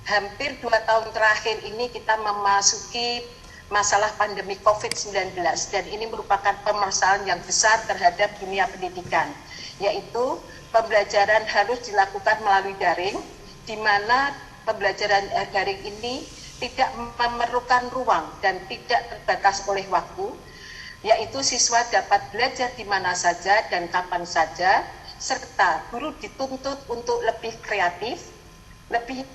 hampir 2 tahun terakhir ini kita memasuki masalah pandemi COVID-19 dan ini merupakan permasalahan yang besar terhadap dunia pendidikan, yaitu pembelajaran harus dilakukan melalui daring, di mana pembelajaran daring ini tidak memerlukan ruang dan tidak terbatas oleh waktu, yaitu siswa dapat belajar di mana saja dan kapan saja, serta guru dituntut untuk lebih kreatif, lebih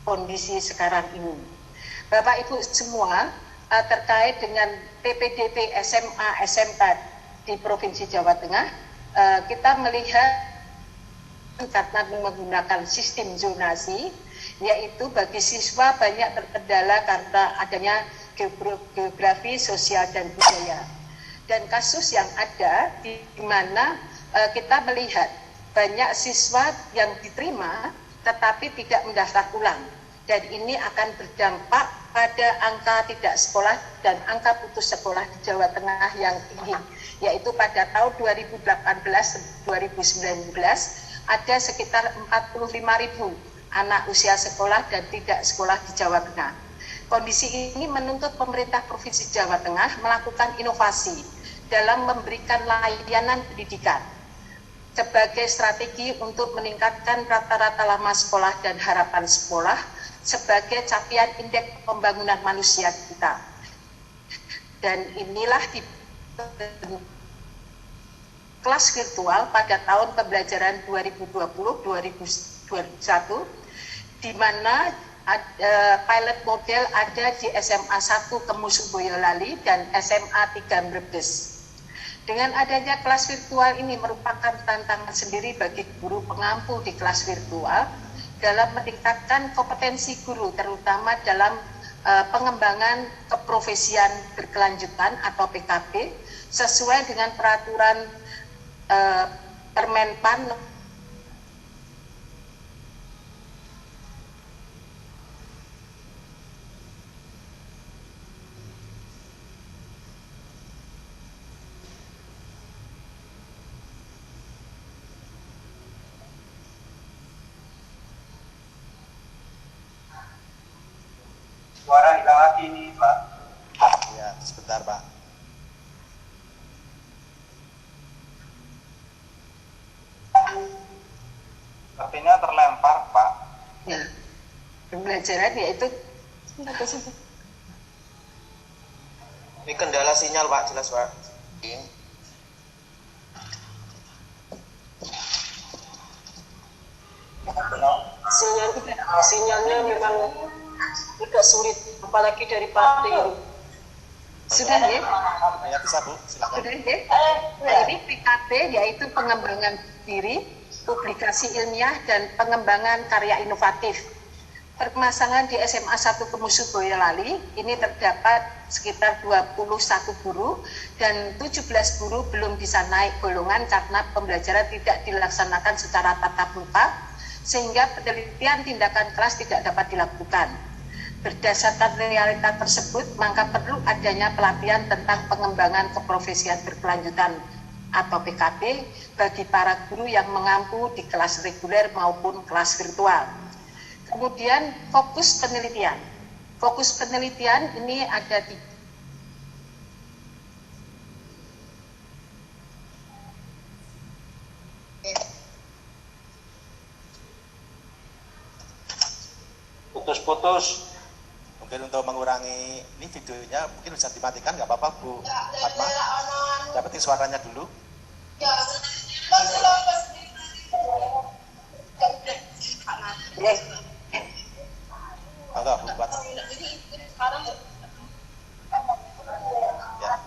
kondisi sekarang ini. Bapak Ibu semua, terkait dengan PPDB SMA SMK di Provinsi Jawa Tengah, kita melihat karena menggunakan sistem zonasi, yaitu bagi siswa banyak terkendala karena adanya geografi, sosial, dan budaya. Dan kasus yang ada di mana kita melihat banyak siswa yang diterima tetapi tidak mendaftar ulang. Dan ini akan berdampak pada angka tidak sekolah dan angka putus sekolah di Jawa Tengah yang tinggi. Yaitu pada tahun 2018-2019 ada sekitar 45.000 anak usia sekolah dan tidak sekolah di Jawa Tengah. Kondisi ini menuntut pemerintah Provinsi Jawa Tengah melakukan inovasi dalam memberikan layanan pendidikan sebagai strategi untuk meningkatkan rata-rata lama sekolah dan harapan sekolah sebagai capaian indeks pembangunan manusia kita. Dan inilah di kelas virtual pada tahun pembelajaran 2020-2021, di mana pilot model ada di SMA 1 Kemusu Boyolali dan SMA 3 Brebes. Dengan adanya kelas virtual ini merupakan tantangan sendiri bagi guru pengampu di kelas virtual dalam meningkatkan kompetensi guru, terutama dalam pengembangan keprofesian berkelanjutan atau PKB sesuai dengan peraturan Permenpan Suara hilang lagi nih, Pak. Ya, sebentar, Pak. Sepertinya terlempar, Pak. ya, pembelajaran yaitu Ini kendala sinyal, Pak, jelas, Pak. Sinyalnya memang agak sulit, apalagi dari partai ini. sudah ya? Ya, bisa, Bu, silakan. Sudah ya? Nah, ini PKB yaitu pengembangan diri, publikasi ilmiah, dan pengembangan karya inovatif. Permasalahan di SMA 1 Kemusu Boyolali ini terdapat sekitar 21 guru dan 17 guru belum bisa naik golongan karena pembelajaran tidak dilaksanakan secara tatap muka, sehingga penelitian tindakan kelas tidak dapat dilakukan. Berdasarkan realita tersebut, maka perlu adanya pelatihan tentang pengembangan keprofesian berkelanjutan atau PKB bagi para guru yang mengampu di kelas reguler maupun kelas virtual. Kemudian fokus penelitian. Fokus penelitian ini ada di Putus-putus. Mungkin untuk mengurangi ini videonya mungkin bisa dimatikan, nggak apa-apa, Bu Fatma. Dapetin suaranya dulu. Monggo, Bu Fatma. Ya.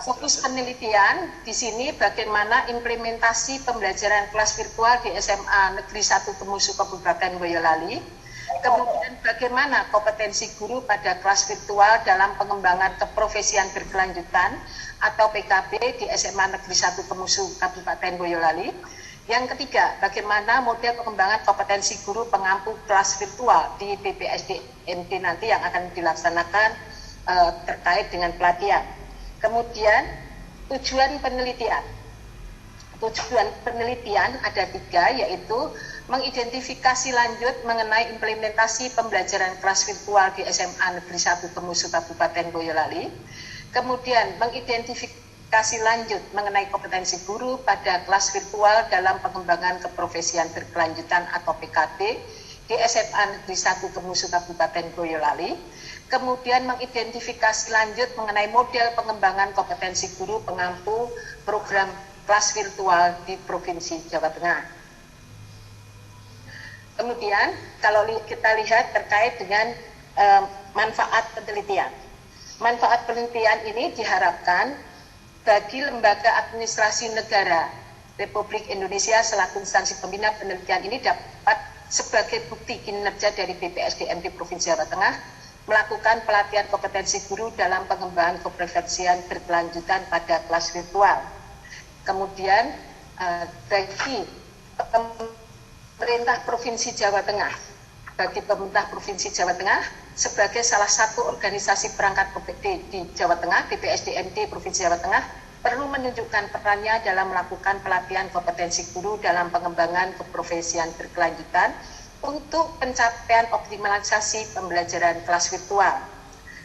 fokus penelitian di sini bagaimana implementasi pembelajaran kelas virtual di SMA Negeri 1 Kemusu Kabupaten Boyolali. Kemudian bagaimana kompetensi guru pada kelas virtual dalam pengembangan keprofesian berkelanjutan atau PKB di SMA Negeri 1 Kemusu Kabupaten Boyolali. Yang ketiga, bagaimana model pengembangan kompetensi guru pengampu kelas virtual di BPSDMD nanti yang akan dilaksanakan terkait dengan pelatihan. Kemudian tujuan penelitian. Tujuan penelitian ada 3, yaitu mengidentifikasi lanjut mengenai implementasi pembelajaran kelas virtual di SMA Negeri 1 Kemusu Kabupaten Boyolali, kemudian mengidentifikasi lanjut mengenai kompetensi guru pada kelas virtual dalam pengembangan keprofesian berkelanjutan atau PKB di SMA Negeri 1 Kemusu Kabupaten Boyolali, kemudian mengidentifikasi lanjut mengenai model pengembangan kompetensi guru pengampu program kelas virtual di Provinsi Jawa Tengah. Kemudian kalau kita lihat terkait dengan manfaat penelitian. Manfaat penelitian ini diharapkan bagi lembaga administrasi negara Republik Indonesia selaku instansi pembina penelitian ini dapat sebagai bukti kinerja dari BPSDM di Provinsi Jawa Tengah melakukan pelatihan kompetensi guru dalam pengembangan keprofesian berkelanjutan pada kelas virtual. Kemudian bagi pemerintah Provinsi Jawa Tengah, sebagai salah satu organisasi perangkat di Jawa Tengah, BPSDMD Provinsi Jawa Tengah perlu menunjukkan perannya dalam melakukan pelatihan kompetensi guru dalam pengembangan keprofesian berkelanjutan untuk pencapaian optimalisasi pembelajaran kelas virtual.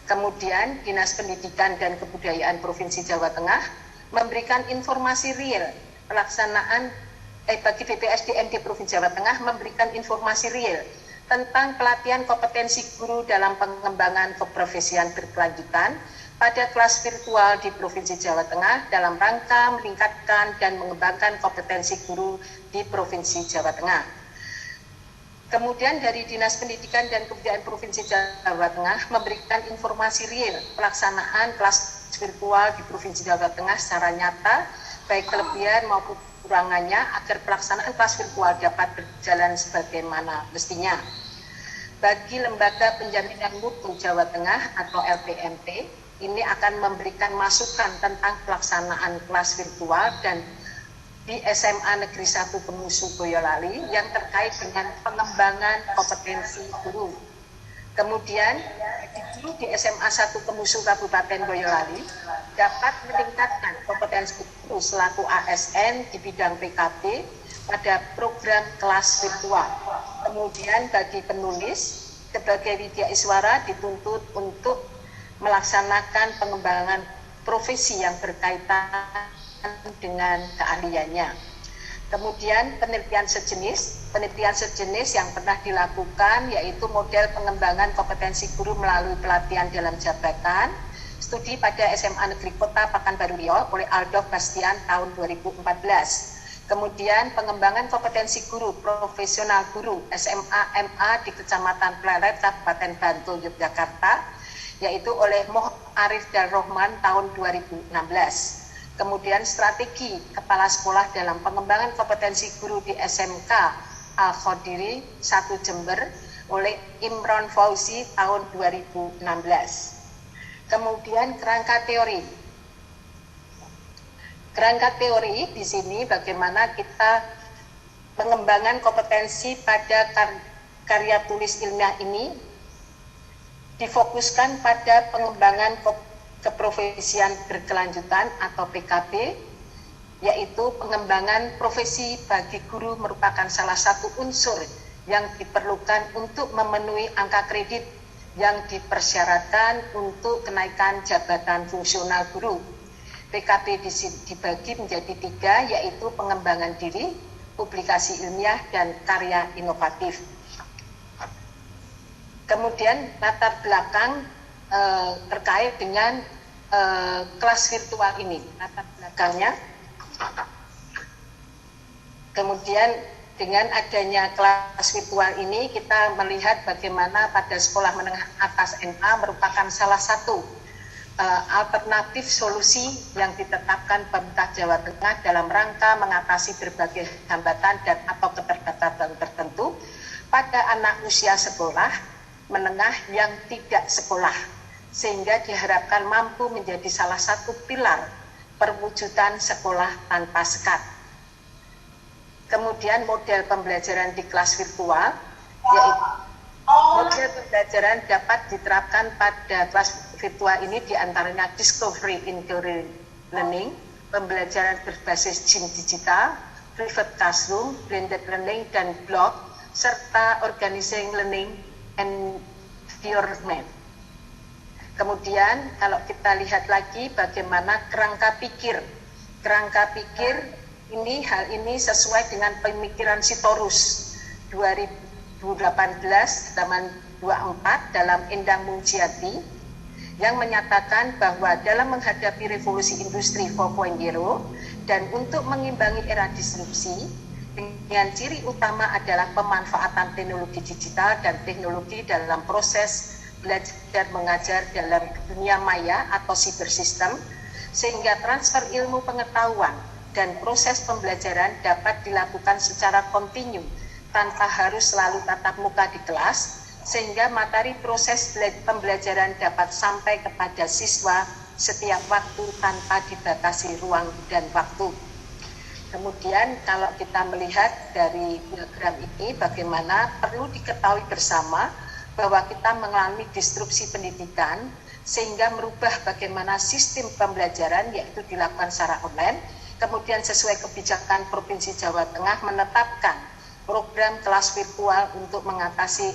Kemudian Dinas Pendidikan dan Kebudayaan Provinsi Jawa Tengah memberikan informasi real pelaksanaan bagi BPSDM di Provinsi Jawa Tengah memberikan informasi real tentang pelatihan kompetensi guru dalam pengembangan keprofesian berkelanjutan pada kelas virtual di Provinsi Jawa Tengah dalam rangka meningkatkan dan mengembangkan kompetensi guru di Provinsi Jawa Tengah. Kemudian dari Dinas Pendidikan dan Kebudayaan Provinsi Jawa Tengah memberikan informasi real pelaksanaan kelas virtual di Provinsi Jawa Tengah secara nyata, baik kelebihan maupun kekurangannya agar pelaksanaan kelas virtual dapat berjalan sebagaimana mestinya. Bagi Lembaga Penjaminan Mutu Jawa Tengah atau LPMT, ini akan memberikan masukan tentang pelaksanaan kelas virtual dan di SMA Negeri 1 Kemusu Boyolali yang terkait dengan pengembangan kompetensi guru. Kemudian guru di SMA 1 Kemusu Kabupaten Boyolali dapat meningkatkan kompetensi guru selaku ASN di bidang PKB pada program kelas virtual. Kemudian bagi penulis sebagai widya iswara dituntut untuk melaksanakan pengembangan profesi yang berkaitan dengan keahliannya. Kemudian penelitian sejenis yang pernah dilakukan yaitu model pengembangan kompetensi guru melalui pelatihan dalam jabatan, studi pada SMA Negeri Kota Pekanbaru Riau oleh Aldo Bastian tahun 2014. Kemudian pengembangan kompetensi guru profesional guru SMA MA di Kecamatan Pleret, Kabupaten Bantul, Yogyakarta, yaitu oleh Moh Arif Darrohman tahun 2016. Kemudian strategi kepala sekolah dalam pengembangan kompetensi guru di SMK Al-Khodiri 1 Jember oleh Imron Fauzi tahun 2016. Kemudian kerangka teori. Kerangka teori di sini bagaimana kita pengembangan kompetensi pada karya tulis ilmiah ini difokuskan pada pengembangan keprofesian berkelanjutan atau PKB, yaitu pengembangan profesi bagi guru merupakan salah satu unsur yang diperlukan untuk memenuhi angka kredit yang dipersyaratkan untuk kenaikan jabatan fungsional guru. PKB dibagi menjadi 3, yaitu pengembangan diri, publikasi ilmiah, dan karya inovatif. Kemudian latar belakang terkait dengan kelas virtual ini, latar belakangnya. Kemudian dengan adanya kelas virtual ini kita melihat bagaimana pada sekolah menengah atas MA merupakan salah satu alternatif solusi yang ditetapkan pemerintah Jawa Tengah dalam rangka mengatasi berbagai hambatan dan atau keterbatasan tertentu pada anak usia sekolah menengah yang tidak sekolah, sehingga diharapkan mampu menjadi salah satu pilar perwujudan sekolah tanpa sekat. Kemudian model pembelajaran di kelas virtual, yaitu model pembelajaran dapat diterapkan pada kelas virtual ini diantaranya discovery in career learning, pembelajaran berbasis gym digital, private classroom, blended learning, dan blog, serta organizing learning environment. Kemudian kalau kita lihat lagi bagaimana kerangka pikir. Kerangka pikir ini, hal ini sesuai dengan pemikiran Sitorus 2018 halaman 24 dalam Endang Munciati yang menyatakan bahwa dalam menghadapi revolusi industri 4.0 dan untuk mengimbangi era disrupsi dengan ciri utama adalah pemanfaatan teknologi digital dan teknologi dalam proses belajar mengajar dalam dunia maya atau cyber system, sehingga transfer ilmu pengetahuan dan proses pembelajaran dapat dilakukan secara kontinu tanpa harus selalu tatap muka di kelas, sehingga materi proses pembelajaran dapat sampai kepada siswa setiap waktu tanpa dibatasi ruang dan waktu. Kemudian kalau kita melihat dari diagram ini, bagaimana perlu diketahui bersama bahwa kita mengalami disrupsi pendidikan sehingga merubah bagaimana sistem pembelajaran, yaitu dilakukan secara online. Kemudian sesuai kebijakan Provinsi Jawa Tengah menetapkan program kelas virtual untuk mengatasi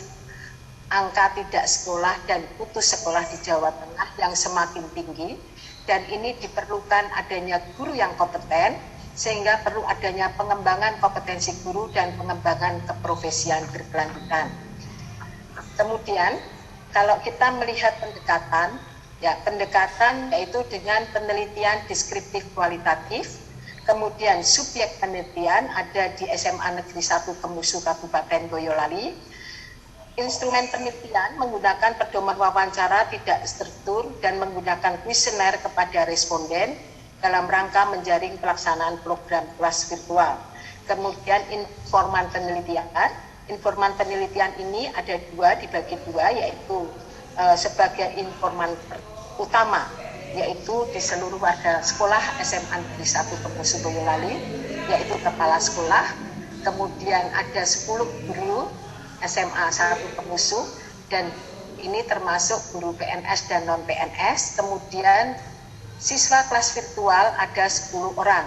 angka tidak sekolah dan putus sekolah di Jawa Tengah yang semakin tinggi, dan ini diperlukan adanya guru yang kompeten sehingga perlu adanya pengembangan kompetensi guru dan pengembangan keprofesian berkelanjutan. Kemudian kalau kita melihat pendekatan, ya pendekatan yaitu dengan penelitian deskriptif kualitatif, kemudian subjek penelitian ada di SMA Negeri 1 Kemusu Kabupaten Boyolali. Instrumen penelitian menggunakan pedoman wawancara tidak struktur dan menggunakan kuesioner kepada responden dalam rangka menjaring pelaksanaan program kelas virtual. Kemudian informan penelitian ini ada dibagi dua, yaitu sebagai informan utama, yaitu di seluruh warga sekolah SMA Negeri 1 Kemusu Boyolali, yaitu kepala sekolah, kemudian ada 10 guru SMA 1 Kemusu, dan ini termasuk guru PNS dan non PNS. Kemudian siswa kelas virtual ada 10 orang.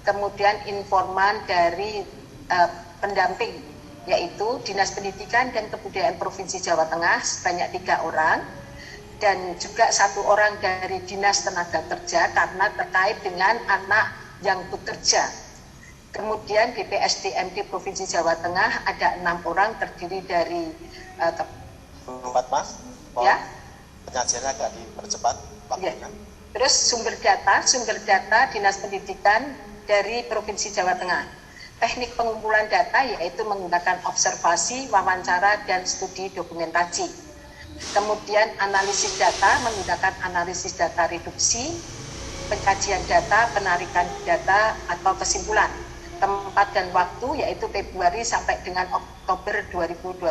Kemudian informan dari pendamping, yaitu Dinas Pendidikan dan Kebudayaan Provinsi Jawa Tengah sebanyak 3 orang, dan juga 1 orang dari Dinas Tenaga Kerja karena terkait dengan anak yang bekerja. Kemudian BPSDMD Provinsi Jawa Tengah ada 6 orang terdiri dari Empat Mas, ya, penyajiannya agak dipercepat waktunya. ya. Terus sumber data Dinas Pendidikan dari Provinsi Jawa Tengah. Teknik pengumpulan data yaitu menggunakan observasi, wawancara, dan studi dokumentasi. Kemudian analisis data menggunakan analisis data reduksi, pengkajian data, penarikan data atau kesimpulan. Tempat dan waktu yaitu Februari sampai dengan Oktober 2021.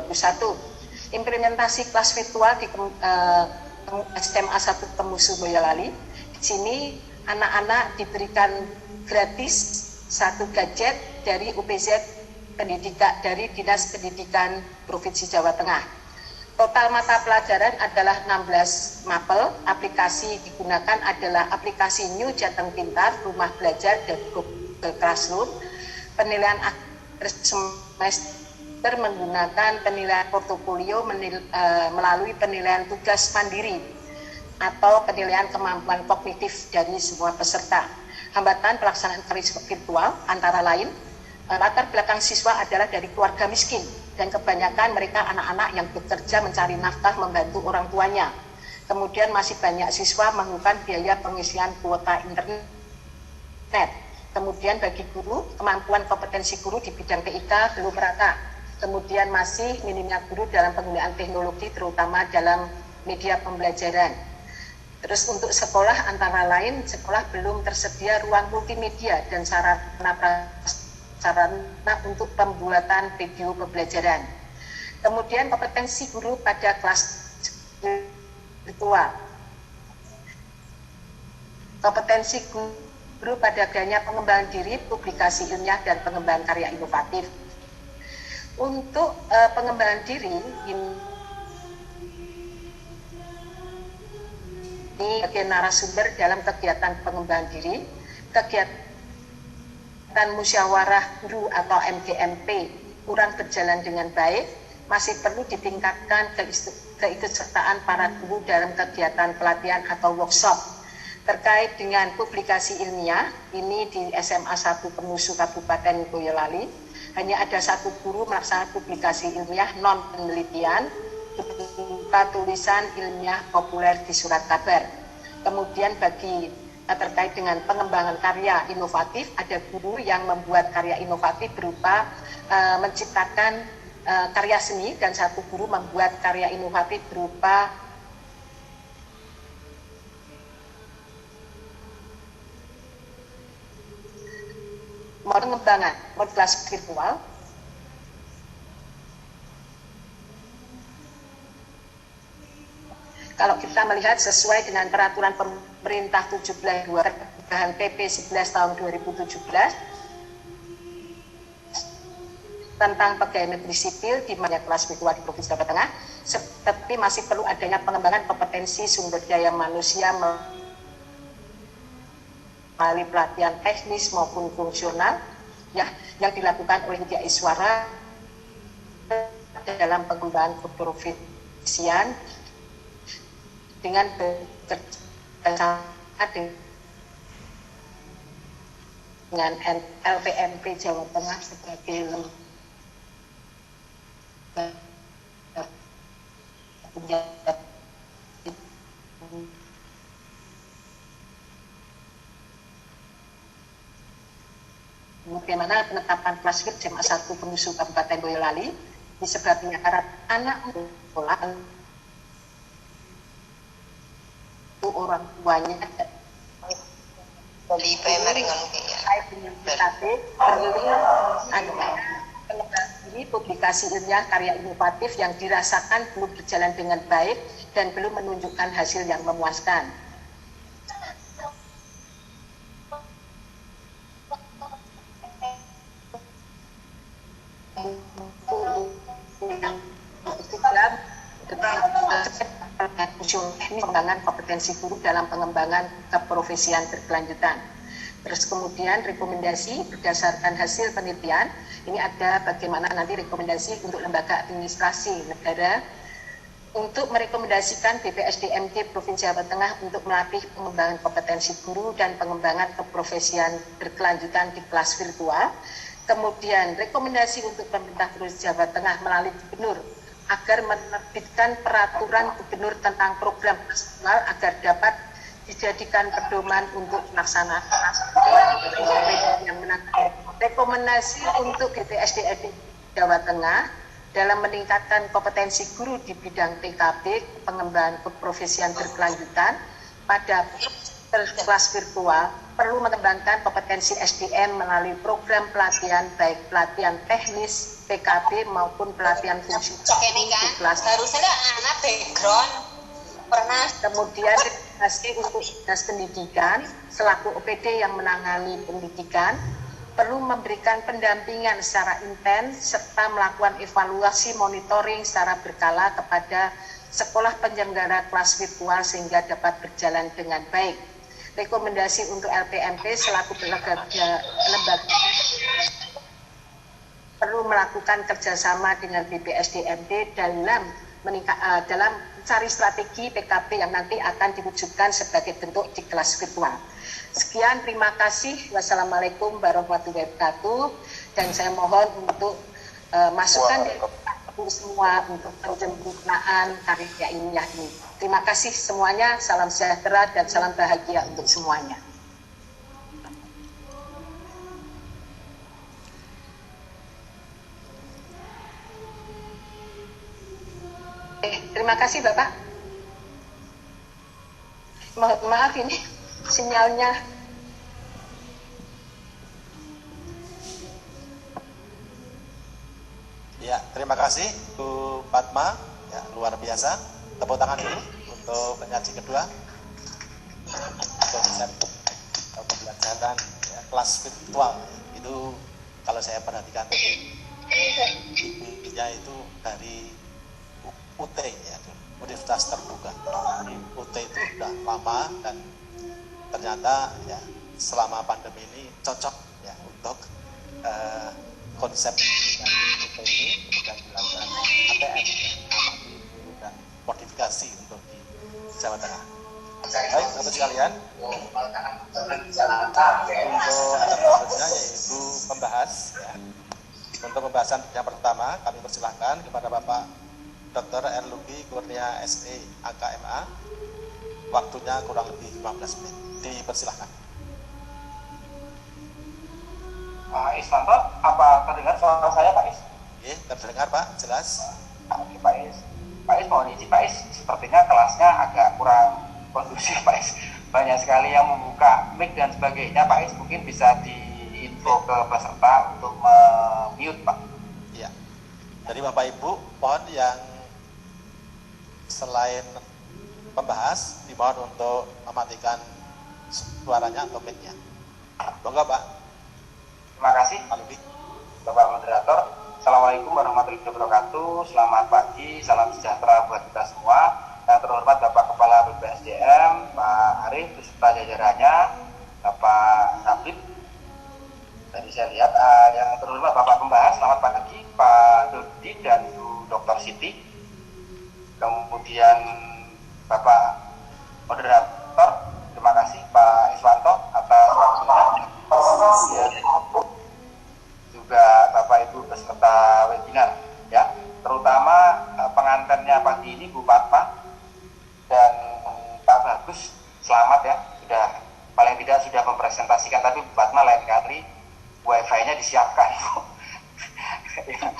Implementasi kelas virtual di SMA 1 Kemusu Boyolali. Di sini anak-anak diberikan gratis 1 gadget dari UPZ Pendidikan dari Dinas Pendidikan Provinsi Jawa Tengah. Total mata pelajaran adalah 16 mapel. Aplikasi digunakan adalah aplikasi New Jateng Pintar, Rumah Belajar, dan Google Classroom. Penilaian akhir semester menggunakan penilaian portofolio melalui penilaian tugas mandiri atau penilaian kemampuan kognitif dari semua peserta. Hambatan pelaksanaan kelas virtual antara lain latar belakang siswa adalah dari keluarga miskin dan kebanyakan mereka anak-anak yang bekerja mencari nafkah membantu orang tuanya. Kemudian masih banyak siswa melakukan biaya pengisian kuota internet. Kemudian bagi guru, kemampuan kompetensi guru di bidang TIK belum merata. Kemudian masih minimnya guru dalam penggunaan teknologi terutama dalam media pembelajaran. Terus untuk sekolah antara lain, sekolah belum tersedia ruang multimedia dan sarana untuk pembuatan video pembelajaran. Kemudian kompetensi guru pada kelas virtual. Kompetensi guru pada adanya pengembangan diri, publikasi ilmiah, dan pengembangan karya inovatif. Untuk pengembangan diri ini sebagai narasumber dalam kegiatan pengembangan diri. Kegiatan dan musyawarah guru atau MGMP kurang berjalan dengan baik, masih perlu ditingkatkan keikutsertaan para guru dalam kegiatan pelatihan atau workshop. Terkait dengan publikasi ilmiah, ini di SMA 1 Penusu Kabupaten Boyolali, hanya ada satu guru melaksanakan publikasi ilmiah non-penelitian berupa tulisan ilmiah populer di surat kabar. Kemudian bagi terkait dengan pengembangan karya inovatif, ada guru yang membuat karya inovatif berupa menciptakan karya seni, dan satu guru membuat karya inovatif berupa pengembangan kelas virtual. Kalau kita melihat sesuai dengan peraturan pemerintah 17 perubahan PP 11 tahun 2017 tentang pegawai negeri sipil di kelas virtual di Provinsi Jawa Tengah, tetapi masih perlu adanya pengembangan kompetensi sumber daya manusia melalui pelatihan teknis maupun fungsional ya, yang dilakukan oleh Widya Iswara dalam pengembangan keprofesian dengan bekerjasama dengan LPMP Jawa Tengah sebagai lembaga bagaimana penetapan kelas fit SMA 1 Penusu Kabupaten Boyolali disebabnya karena anak sekolah orang tuanya dari primary ngono ya. Perlu ini publikasi ilmiah karya inovatif yang dirasakan belum berjalan dengan baik dan belum menunjukkan hasil yang memuaskan. Pengembangan kompetensi guru dalam pengembangan keprofesian berkelanjutan. Terus kemudian rekomendasi berdasarkan hasil penelitian, ini ada bagaimana nanti rekomendasi untuk lembaga administrasi negara untuk merekomendasikan BPSDMD Provinsi Jawa Tengah untuk melatih pengembangan kompetensi guru dan pengembangan keprofesian berkelanjutan di kelas virtual. Kemudian rekomendasi untuk pemerintah Provinsi Jawa Tengah melalui gubernur agar menerbitkan peraturan gubernur tentang program nasional agar dapat dijadikan pedoman untuk pelaksanaan yang menangani. Rekomendasi untuk BPSDMD Jawa Tengah dalam meningkatkan kompetensi guru di bidang PKB, pengembangan keprofesian berkelanjutan pada kelas virtual perlu mengembangkan kompetensi SDM melalui program pelatihan baik pelatihan teknis PKB maupun pelatihan fungsi Ini kan di kelas. harusnya anak background pernah Kemudian rekomendasi untuk dinas pendidikan selaku OPD yang menangani pendidikan perlu memberikan pendampingan secara intens serta melakukan evaluasi monitoring secara berkala kepada sekolah penyelenggara kelas virtual sehingga dapat berjalan dengan baik. Rekomendasi untuk LPMP selaku lembaga perlu melakukan kerjasama dengan BPSDMD dalam mencari strategi PKB yang nanti akan diwujudkan sebagai bentuk di kelas virtual. Sekian, terima kasih. Wassalamualaikum warahmatullahi wabarakatuh. Dan saya mohon untuk masukan dari semua untuk penyempurnaan karya ilmiah ini. Terima kasih semuanya. Salam sejahtera dan salam bahagia untuk semuanya. Terima kasih Bapak. Maaf ini sinyalnya. Ya, terima kasih Bu Padma, ya, luar biasa. Tepuk tangan dulu untuk penyaji kedua. Untuk pembelajaran ya, kelas virtual itu kalau saya perhatikan ibunya itu dari UT ya, Universitas Terbuka. UT itu sudah lama dan ternyata ya selama pandemi ini cocok ya untuk konsep dari PT ini kemudian dilakukan ATM, amati dulu dan modifikasi untuk di Jawa Tengah. Baik, Bapak sekalian, untuk selanjutnya yaitu pembahas. Ya. Untuk pembahasan yang pertama, kami persilahkan kepada Bapak Dr. R. Lugi Kurnia SE AKMA. Waktunya kurang lebih 15 menit. Dipersilahkan. Pak Iswanto, apa terdengar suara saya Pak Is? Oke, terdengar Pak, jelas. Oke Pak Is. Pak Is mohon izin Pak Is, sepertinya kelasnya agak kurang kondusif Pak Is. Banyak sekali yang membuka mic dan sebagainya. Pak Is mungkin bisa diinfo ke peserta untuk mute Pak. Iya. Jadi Bapak Ibu, mohon yang selain pembahas, dimohon untuk mematikan suaranya atau mic-nya. Monggo Pak. Terima kasih Pak Lugi. Bapak Moderator. Assalamualaikum warahmatullahi wabarakatuh. Selamat pagi, salam sejahtera buat kita semua. Yang terhormat Bapak Kepala BPSDM, Pak Arif beserta jajarannya, Bapak Habib. Tadi saya lihat yang terhormat Bapak Pembahas, selamat pagi Pak Dodi dan Bu Dr. Siti. Kemudian Bapak Moderator, terima kasih Pak Iswanto atas waktunya. Kemudian juga Bapak Ibu peserta webinar, ya, terutama pengantennya pagi ini Bu Fatma dan Pak Bagus, selamat ya, sudah paling tidak sudah mempresentasikan, tapi Bu Fatma lain kali wifi-nya disiapkan.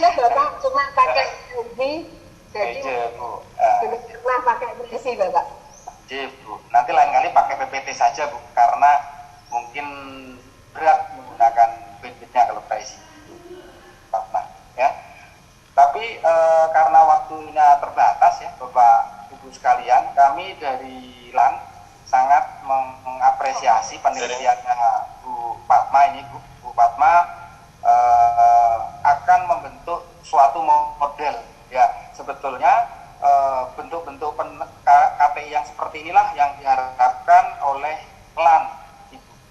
Ya Bapak cuma pakai ini, jadi Bu. belum pernah pakai presi Bapak. Bu, nanti lain kali pakai PPT saja Bu, karena mungkin berat menggunakan bandwidth-nya kalau presi. Nah, ya. Tapi karena waktunya terbatas ya Bapak Ibu sekalian, kami dari LAN sangat mengapresiasi penelitiannya Bu Fatma ini. Bu Fatma akan membentuk suatu model ya. Sebetulnya bentuk-bentuk KPI yang seperti inilah yang diharapkan oleh LAN.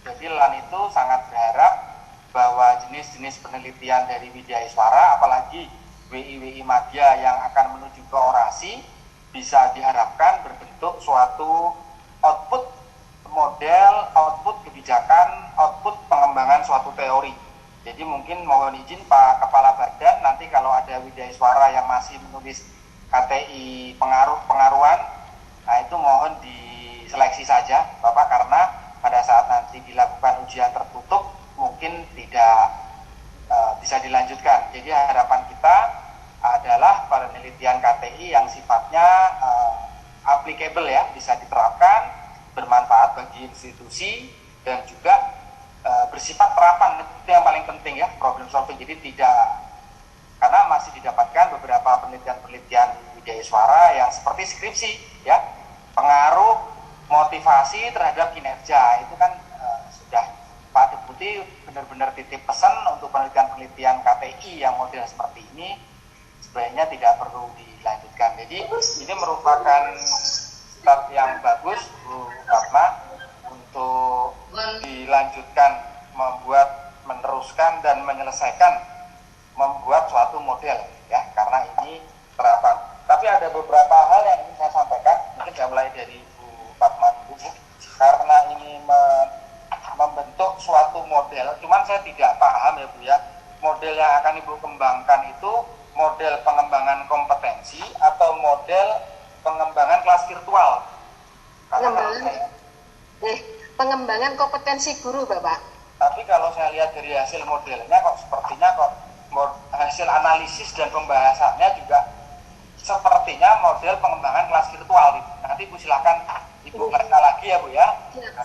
Jadi LAN itu sangat berharap bahwa jenis-jenis penelitian dari Widya Iswara, apalagi WI Madya yang akan menuju ke orasi, bisa diharapkan berbentuk suatu output model, output kebijakan, output pengembangan suatu teori. Jadi mungkin mohon izin Pak Kepala Badan, nanti kalau ada Widya Iswara yang masih menulis KTI pengaruhan, nah itu mohon diseleksi saja Bapak, karena pada saat nanti dilakukan ujian tertutup mungkin tidak bisa dilanjutkan. Jadi harapan kita adalah penelitian KTI yang sifatnya applicable ya, bisa diterapkan, bermanfaat bagi institusi dan juga bersifat terapan. Itu yang paling penting ya, problem solving. Jadi tidak, karena masih didapatkan beberapa penelitian-penelitian Widya Iswara yang seperti skripsi ya, pengaruh motivasi terhadap kinerja, itu kan sudah Pak Deputi benar-benar titip pesan untuk penelitian-penelitian KTI yang model seperti ini sebaiknya tidak perlu dilanjutkan. Jadi ini merupakan start yang bagus Bu Fatma untuk dilanjutkan, meneruskan dan menyelesaikan membuat suatu model ya, karena ini terapan. Tapi ada beberapa hal yang ingin saya sampaikan, mungkin saya mulai dari Bu Fatma dulu, karena ini membentuk suatu model, cuman saya tidak paham ya Bu ya, model yang akan Ibu kembangkan itu model pengembangan kompetensi atau model pengembangan kelas virtual. Pengembangan kompetensi guru Bapak. Tapi kalau saya lihat dari hasil modelnya kok sepertinya hasil analisis dan pembahasannya juga sepertinya model pengembangan kelas virtual. Nanti Bu silakan Ibu baca lagi ya Bu ya.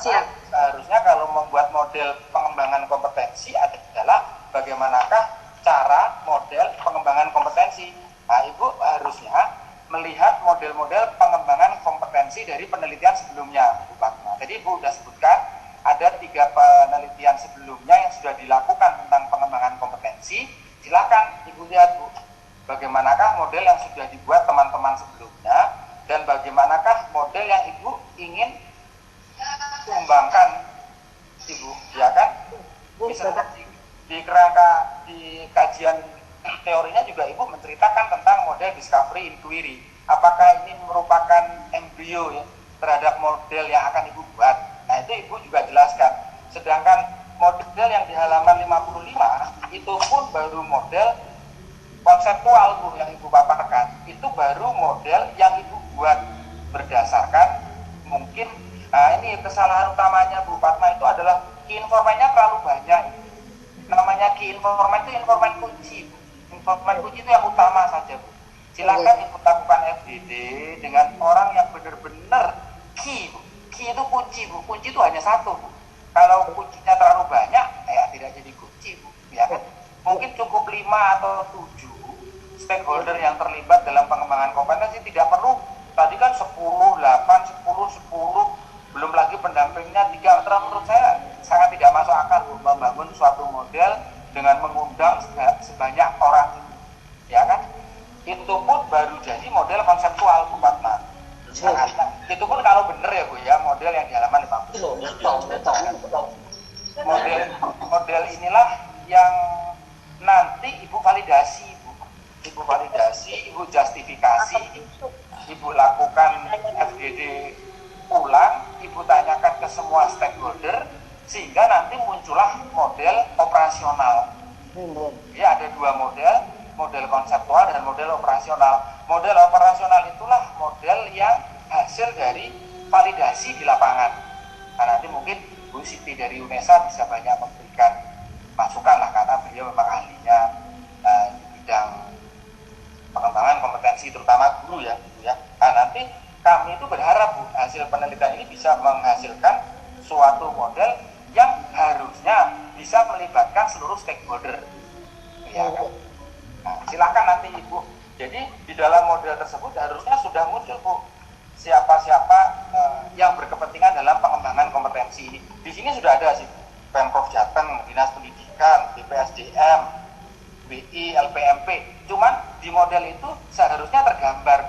Siap. Seharusnya kalau membuat model pengembangan kompetensi adalah bagaimanakah cara model pengembangan kompetensi. Nah Ibu harusnya melihat model-model pengembangan kompetensi dari penelitian sebelumnya Bu Fatma. Tadi Ibu sudah sebutkan ada 3 penelitian sebelumnya yang sudah dilakukan tentang pengembangan kompetensi. Silakan Ibu lihat Bu, bagaimanakah model yang sudah dibuat teman-teman sebelumnya dan bagaimanakah model yang Ibu ingin kembangkan Ibu, ya kan? Bisa di kerangka query, apakah ini merupakan embrio ya terhadap model yang akan Ibu buat. Nah, itu Ibu juga jelaskan. Sedangkan model yang di halaman 55 itu pun baru model konseptual Bu yang Ibu paparkan. Itu baru model yang Ibu buat berdasarkan mungkin, nah ini kesalahan utamanya Bu Fatma itu adalah key informasinya terlalu banyak. Namanya key informasi itu informasi kunci Bu. Informasi kunci itu yang utama saja Bu. Silakan Ibu lakukan FDD dengan orang yang benar-benar key Bu. Key itu kunci Bu. Kunci itu hanya satu Bu. Kalau kuncinya terlalu banyak, ya tidak jadi kunci Bu. Ya kan? Mungkin cukup 5 atau 7 stakeholder yang terlibat dalam pengembangan kompetensi, tidak perlu tadi kan 10, 8, 10, belum lagi pendampingnya 3. Menurut saya sangat tidak masuk akal membangun suatu model dengan mengundang sebanyak orang ini, ya kan? Itu pun baru jadi model konseptual Bu Fatma. Itu pun kalau benar ya Bu ya, model yang di halaman 50. Model inilah yang nanti Ibu validasi Bu. Ibu validasi, Ibu justifikasi, Ibu lakukan FGD ulang, Ibu tanyakan ke semua stakeholder, sehingga nanti muncullah model operasional. Ya, ada 2 model, model konseptual dan model operasional. Model operasional itulah model yang hasil dari validasi di lapangan. Nah, nanti mungkin Bu Siti dari UNESA bisa banyak memberikan masukan lah, karena beliau memang ahlinya di bidang pengembangan kompetensi terutama guru ya Bu ya. Nah, nanti kami itu berharap Bu, hasil penelitian ini bisa menghasilkan suatu model yang harusnya bisa melibatkan seluruh stakeholder. Ya kan? Nah, silakan nanti Ibu. Jadi di dalam model tersebut harusnya sudah muncul Bu siapa-siapa yang berkepentingan dalam pengembangan kompetensi ini. Di sini sudah ada sih Pemprov Jateng, Dinas Pendidikan, BPSDM, BI, LPMP. Cuman di model itu seharusnya tergambar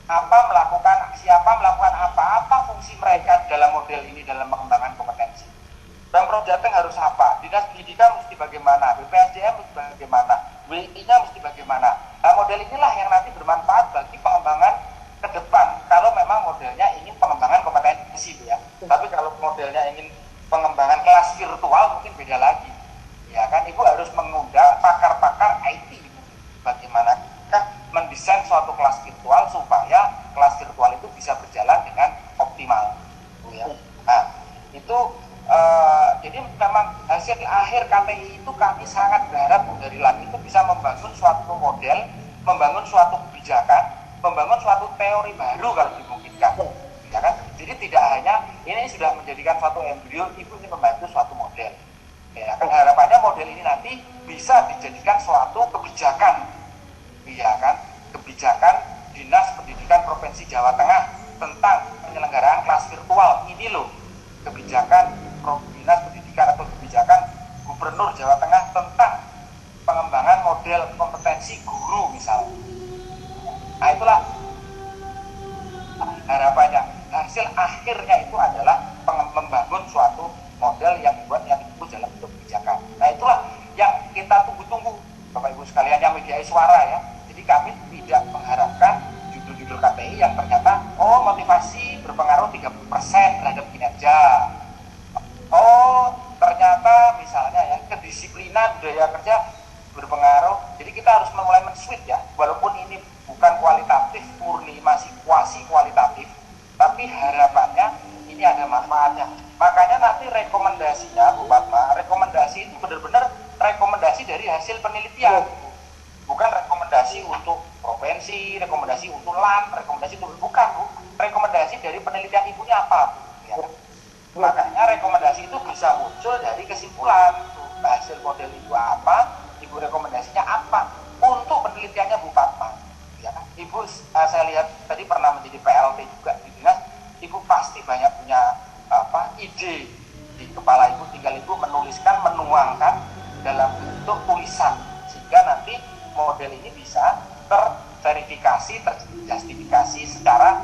siapa melakukan apa fungsi mereka dalam model ini dalam pengembangan kompetensi. Pemprov Jateng harus apa? Dinas Pendidikan mesti bagaimana? BPSDM mesti bagaimana? WI-nya mesti bagaimana? Nah, model inilah yang nanti bermanfaat bagi pengembangan ke depan. Kalau memang modelnya ingin pengembangan kompetensi ya. Tapi kalau modelnya ingin pengembangan kelas virtual mungkin beda lagi. Ya kan, Ibu harus mengundang pakar-pakar IT. Bagaimanakah mendesain suatu kelas virtual supaya kelas virtual itu bisa berjalan dengan optimal. Ya. Nah, itu jadi memang hasil akhir KPI itu kami sangat berharap dari LAN itu bisa membangun suatu model, membangun suatu kebijakan, membangun suatu teori baru kalau dimungkinkan. Ya kan? Jadi tidak hanya ini sudah menjadikan suatu embrio, Ibu ini membantu suatu model. Ya kan, harapannya model ini nanti bisa dijadikan suatu kebijakan, ya kan, kebijakan Dinas Pendidikan Provinsi Jawa Tengah tentang penyelenggaraan kelas virtual. Ini loh kebijakan Dinas Pendidikan atau kebijakan Gubernur Jawa Tengah tentang pengembangan model kompetensi guru misalnya. Nah, itulah harapannya. Hasil akhirnya itu adalah membangun suatu model yang dibuat yang disebut dalam bentuk kebijakan. Nah, itulah yang kita tunggu-tunggu Bapak Ibu sekalian yang mediai suara ya. Jadi kami tidak mengharapkan judul-judul KPI yang ternyata motivasi berpengaruh 30% terhadap kinerja. Ternyata misalnya ya kedisiplinan budaya kerja berpengaruh. Jadi kita harus mulai men-switch ya. Walaupun ini bukan kualitatif murni, masih kuasi kualitatif, tapi harapannya ini ada manfaatnya. Makanya nanti rekomendasinya Bu Fatma, rekomendasi itu benar-benar rekomendasi dari hasil penelitian, bukan rekomendasi untuk provinsi, rekomendasi untuk LAN, rekomendasi untuk bukan Bu, rekomendasi dari penelitian Ibunya apa Bu, ya. Makanya rekomendasi itu bisa muncul dari kesimpulan hasil model itu apa, Ibu rekomendasinya apa untuk penelitiannya Bu Fatma, ya. Ibu saya lihat tadi pernah menjadi PLT juga di dinas, Ibu pasti banyak punya ide di kepala Ibu, tinggal Ibu menuliskan, menuangkan dalam bentuk tulisan sehingga nanti model ini bisa terverifikasi, terjustifikasi secara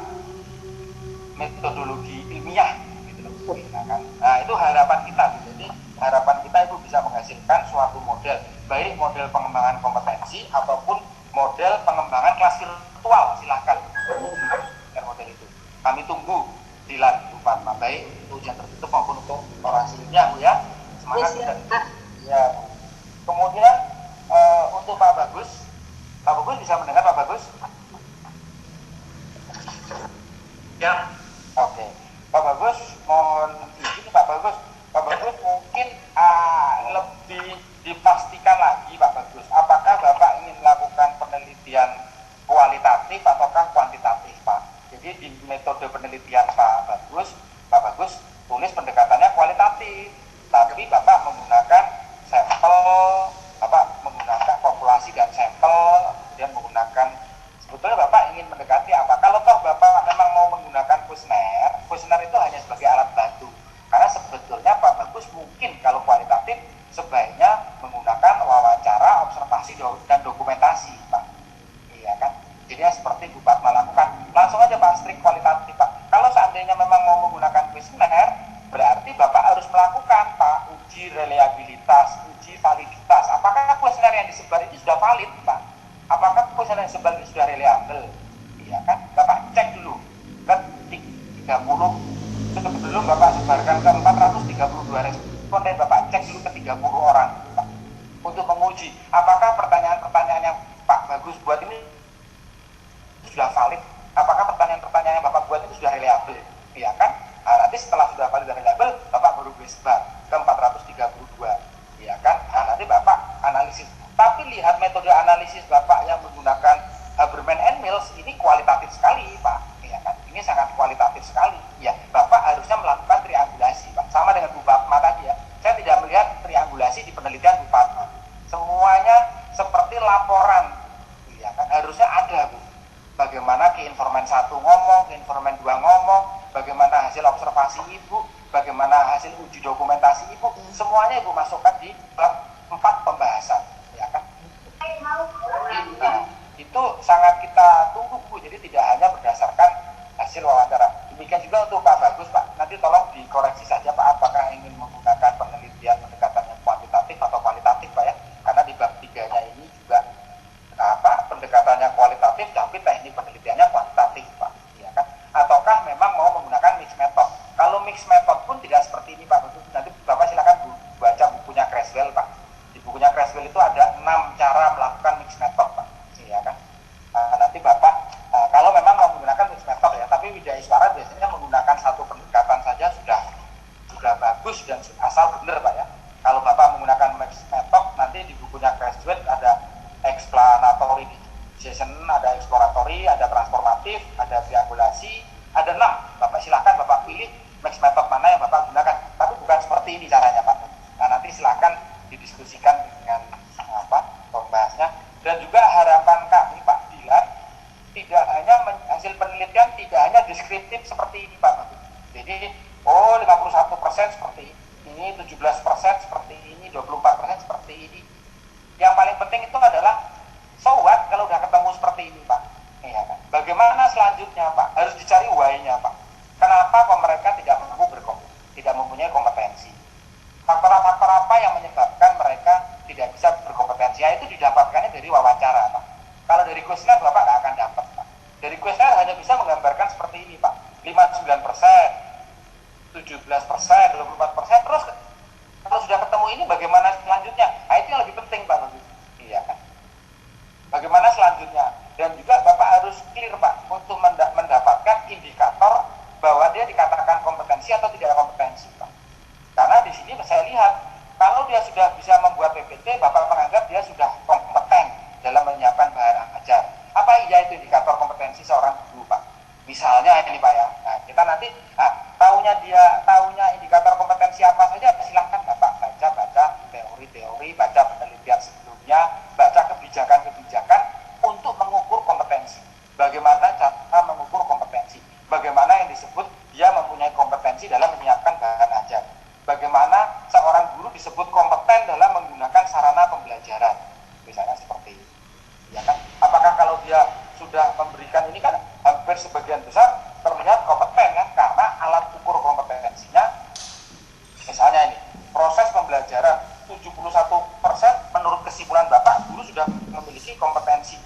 metodologi ilmiah gitu loh. Nah, itu harapan kita. Jadi harapan kita Ibu bisa menghasilkan suatu model, baik model pengembangan kompetensi ataupun model pengembangan kelas virtual, silahkan model itu. Kami tunggu di LAN Bu Fatma, baik untuk ujian tertutup maupun untuk orasinya Bu ya. Semangat Yes, ya, dan Pak. ya. Kemudian untuk Pak Bagus bisa mendengar Pak Bagus? Ya, Oke, Pak Bagus, mohon izin Pak Bagus mungkin lebih dipastikan lagi Pak Bagus, apakah Bapak ingin melakukan penelitian kualitatif ataukah kuantitatif Pak? Jadi di metode penelitian Pak Bagus tulis pendekatannya kualitatif, tapi Bapak menggunakan sampel, Bapak menggunakan populasi dan sampel, kemudian menggunakan, sebetulnya Bapak ingin mendekati apa? Kalau toh Bapak memang mau menggunakan kuesioner itu hanya sebagai alat bantu. Karena sebetulnya Pak Bagus mungkin kalau kualitatif sebaiknya menggunakan wawancara, observasi, dan dokumentasi Pak. Iya kan? Jadi seperti Bu Fatma lakukan. Langsung aja Pak, strict kualitatif Pak. Kalau seandainya memang mau menggunakan kuesioner, berarti Bapak harus melakukan Pak uji reliabilitas, uji validitas. Apakah kuesioner yang disebar itu sudah valid Pak? Apakah kuesioner yang disebar itu sudah reliable? Iya kan? Bapak cek dulu ke 30 sebelum Bapak sebarkan ke 432 responden, Bapak cek dulu ke 30 orang Pak, untuk menguji apakah pertanyaan-pertanyaan yang Pak Bagus buat ini sudah valid, apakah pertanyaan-pertanyaan yang Bapak buat itu sudah reliable, iya kan? Nah, nanti setelah sudah valid dan reliable, Bapak baru boleh sebar ke 432, iya kan? Nah, nanti Bapak analisis. Tapi lihat metode analisis Bapak yang menggunakan Habermas and Mills ini kualitatif sekali Pak, iya kan? Ini sangat kualitatif sekali. Ya, Bapak harusnya melakukan triangulasi Pak. Sama dengan Bu Fatma tadi ya. Saya tidak melihat triangulasi di penelitian Bu Fatma. Semuanya seperti laporan, iya kan? Harusnya ada Bu. Bagaimana ke informan 1 ngomong, ke informan 2 ngomong, bagaimana hasil observasi Ibu, bagaimana hasil uji dokumentasi Ibu, semuanya Ibu masukkan di bab 4 pembahasan, ya kan? Nah, itu sangat kita tunggu Bu. Jadi tidak hanya berdasarkan hasil wawancara. Demikian juga untuk Pak Bagus Pak. Nanti tolong dikoreksi saja Pak, apakah ingin menggunakan penelitian pendekatannya kuantitatif atau kualitatif Pak ya. Karena di bab 3-nya ini juga pendekatannya kualitatif tapi teknik penelitiannya kuantitatif Pak, ya kan? Ataukah memang mau menggunakan mixed method? Kalau mixed method pun tidak seperti ini Pak Bagus. Nanti Bapak silakan baca bukunya Creswell Pak. Di bukunya Creswell itu ada 6 cara melakukan mixed method Pak, ya kan? Nanti Bapak kalau memang mau menggunakan mixed method ya, tapi Widya Iswara biasanya menggunakan satu pendekatan saja sudah bagus dan asal benar Pak ya. Kalau Bapak menggunakan mixed method, nanti di bukunya Creswell ada explanatory decision, ada exploratory, ada transformatif, ada triangulasi, ada 6. Bapak silahkan Bapak pilih mixed method mana yang Bapak gunakan. Tapi bukan seperti ini caranya Pak. Nah, nanti silahkan didiskusikan dengan pembahasnya. Dan juga harapan kami Pak Dilan, tidak hanya hasil penelitian tidak hanya deskriptif seperti ini Pak. Jadi 51% seperti ini, 17% seperti ini, 24% seperti ini. Yang paling penting itu adalah so what kalau udah ketemu seperti ini Pak. Iya kan? Bagaimana selanjutnya Pak? Harus dicari why-nya Pak. Kenapa kok mereka tidak mempunyai kompetensi? Faktor-faktor apa yang menyebabkan mereka tidak bisa berkompetensi? Ya, itu didapatkannya dari wawancara Pak. Kalau dari kuesioner Bapak nggak akan dapat Pak. Dari kuesioner hanya bisa menggambarkan seperti ini Pak. 59%, 17%, 24%, terus kalau sudah ketemu ini bagaimana selanjutnya? Nah, itu yang lebih penting Pak. Iya kan? Bagaimana selanjutnya? Dan juga Bapak harus clear Pak untuk mendapatkan indikator bahwa dia dikatakan kompetensi atau tidak kompetensi Pak. Karena di sini saya lihat kalau dia sudah bisa membuat PPT, Bapak menganggap dia sudah kompeten dalam menyiapkan bahan ajar. Apa iya itu indikator kompetensi seorang guru Pak? Misalnya ini Pak ya. Nah, kita nanti tahunya indikator kompetensi apa saja, silahkan Bapak baca teori-teori, baca penelitian sebelumnya, baca kebijakan-kebijakan untuk mengukur kompetensi. Bagaimana cara mengukur kompetensi? Bagaimana yang disebut dia mempunyai kompetensi dalam menyiapkan bahan ajar? Bagaimana seorang guru disebut kompeten dalam menggunakan sarana pembelajaran? Misalnya seperti ini. Ya kan? Apakah kalau dia sudah memberikan ini kan hampir sebagian besar terlihat kompeten kan? Karena alat ukur kompetensinya misalnya ini proses pembelajaran 71% menurut kesimpulan Bapak guru sudah memiliki kompetensi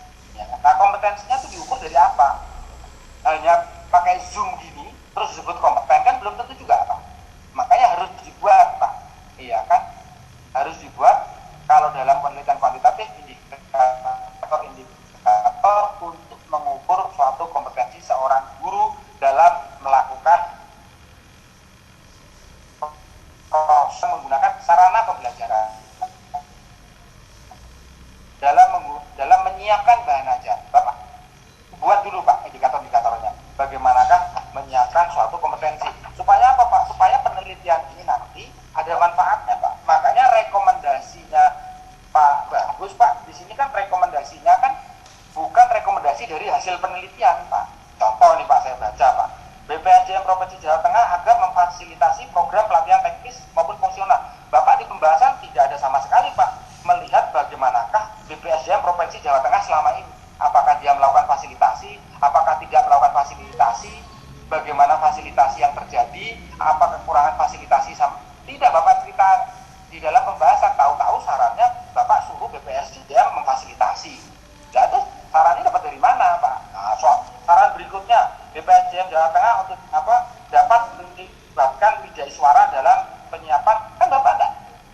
suatu kompetensi seorang guru dalam melakukan proses menggunakan sarana pembelajaran, dalam menyiapkan bahan ajar. Bapak buat dulu Pak indikator-indikatornya. Bagaimanakah menyiapkan suatu kompetensi? Supaya apa Pak? Supaya penelitian ini nanti ada manfaatnya Pak. Makanya rekomendasinya Pak Bagus Pak, di sini kan rekomendasinya kan bukan rekomendasi dari hasil penelitian Pak. Contoh nih Pak, saya baca Pak. BPSDM Provinsi Jawa Tengah agar memfasilitasi program pelatihan teknis maupun fungsional. Bapak di pembahasan tidak ada sama sekali Pak melihat bagaimanakah BPSDM Provinsi Jawa Tengah selama ini. Apakah dia melakukan fasilitasi, apakah tidak melakukan fasilitasi, bagaimana fasilitasi yang terjadi, apa kekurangan fasilitasi. Tidak Bapak cerita di dalam pembahasan, tahu-tahu sarannya Bapak suruh BPSDM memfasilitasi. Nah, terus sarannya dapat dari mana Pak? Nah, saran berikutnya, BPSDM Jawa Tengah untuk dapat melibatkan Wijaiswara dalam penyiapan. Kan Bapak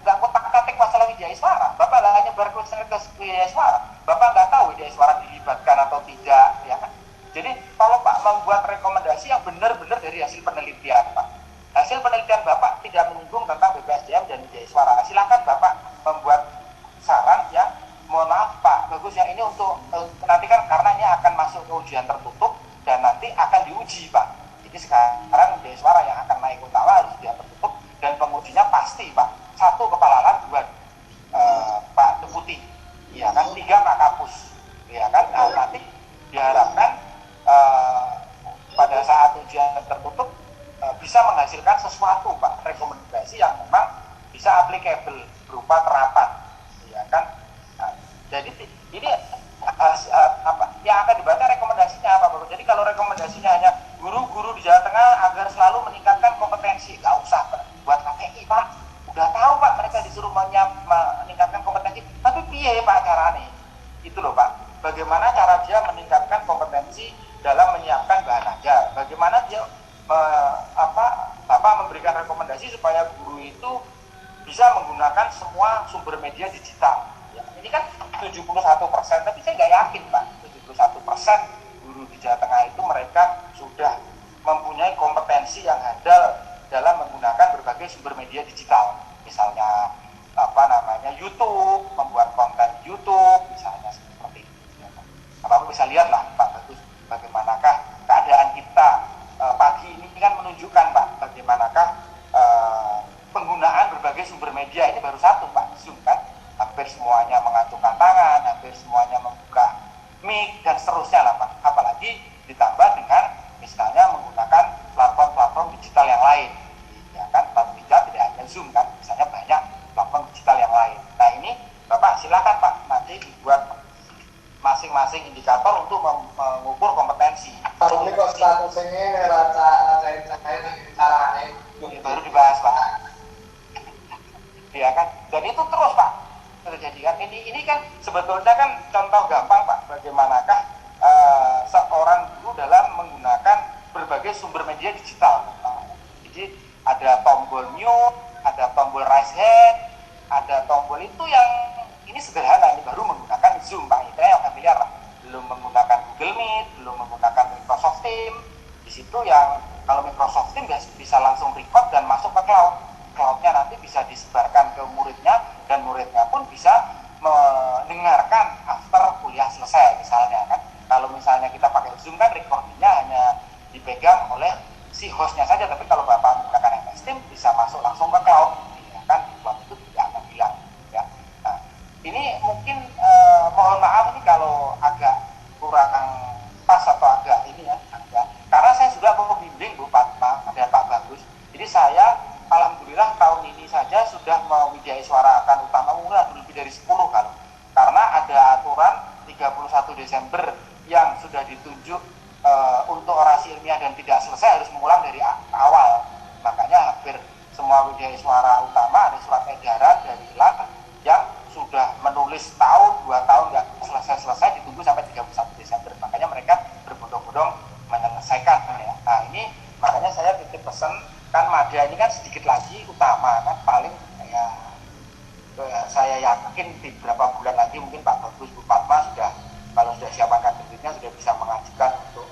nggak kotak-katik masalah Wijaiswara. Bapak nggak hanya berkuasa ke Wijaiswara. Bapak nggak tahu Wijaiswara dilibatkan atau tidak, ya kan? Jadi kalau Pak membuat rekomendasi yang benar-benar dari hasil penelitian Pak. Hasil penelitian Bapak tidak menyinggung tentang BPSDM dan Wijaiswara. Silakan Bapak membuat saran yang, mohon maaf Pak Bagus, yang ini untuk nanti kan karena ini akan masuk ke ujian tertutup dan nanti akan diuji Pak. Jadi sekarang Wijaiswara yang akan naik utama harus ujian tertutup dan pengujinya pasti Pak. 1 kepala LAN, 2 Pak Deputi, ya kan, 3 Pak Kapus, ya kan. Nah, nanti diharapkan pada saat ujian tertutup bisa menghasilkan sesuatu Pak, rekomendasi yang memang bisa applicable berupa terapan, ya kan. Nah, jadi ini yang akan dibaca rekomendasinya apa Bapak? Jadi kalau rekomendasinya hanya guru-guru di Jawa Tengah agar selalu meningkatkan kompetensi, nggak usah buat KPI Pak. Udah tahu Pak mereka disuruh meningkatkan kompetensi, tapi piye Pak caranya? Itu loh Pak. Bagaimana cara dia meningkatkan kompetensi dalam menyiapkan bahan ajar? Bagaimana dia Bapak memberikan rekomendasi supaya guru itu bisa menggunakan semua sumber media digital. Ya, ini kan 71%, tapi saya nggak yakin Pak, 71% guru di Jawa Tengah itu mereka sudah mempunyai kompetensi yang handal dalam menggunakan berbagai sumber media digital. Misalnya YouTube, membuat konten YouTube, misalnya seperti itu. Bapak bisa lihat lah Pak Bagus, bagaimanakah keadaan kita pagi ini kan menunjukkan Pak, bagaimanakah penggunaan berbagai sumber media. Ini baru satu Pak, Zoom kan, hampir semuanya mengacungkan tangan, hampir semuanya membuka mic dan seterusnya lah Pak. Apalagi ditambah dengan misalnya menggunakan platform-platform digital yang lain, ya kan. Platform digital tidak hanya Zoom kan, misalnya banyak platform digital yang lain. Nah ini Bapak silakan Pak nanti dibuat masing-masing indikator untuk mengukur kompetensi. Ini kok statusnya caranya baru dibahas Pak. Iya kan, dan itu terus Pak terjadi kan. Ini kan sebetulnya kan contoh gampang Pak, bagaimanakah seorang guru dalam menggunakan berbagai sumber media digital. Jadi ada tombol mute, ada tombol raise hand, ada tombol itu yang ini sederhana, ini baru menggunakan Zoom Pak, itu yang familiar lah. Belum menggunakan Google Meet, belum menggunakan Microsoft Teams. Di situ yang kalau Microsoft Teams bisa langsung record dan masuk ke cloud. Cloudnya nanti bisa disebarkan ke muridnya dan muridnya pun bisa mendengarkan after kuliah selesai misalnya kan. Kalau misalnya kita pakai Zoom kan recordingnya hanya dipegang oleh si hostnya saja, tapi kalau Bapak menggunakan MS Teams bisa masuk langsung ke cloud, ya kan. Cloud itu tidak akan hilang ya. Nah, ini mungkin mohon maaf ini kalau agak kurang pas atau agak ini ya, karena saya juga mau bimbing Bu Fatma dan Pak Bagus. Jadi saya alhamdulillah tahun ini saja sudah mewijaiswarakan utama lebih dari 10 kali. Karena ada aturan 31 Desember yang sudah ditunjuk untuk orasi ilmiah dan tidak selesai harus mengulang dari awal. Makanya hampir semua wijaiswara utama ada surat edaran dari LAN yang sudah menulis tahun, 2 tahun nggak selesai-selesai, ditunggu sampai 31 Desember. Makanya mereka berbondong-bondong menyelesaikan ya. Nah ini makanya saya titip pesan, kan Madya ini kan sedikit lagi utama kan, paling ya saya yakin di beberapa bulan lagi mungkin Pak Bagus, Bu Fatma sudah, kalau sudah siapkan kadernya sudah bisa mengajukan untuk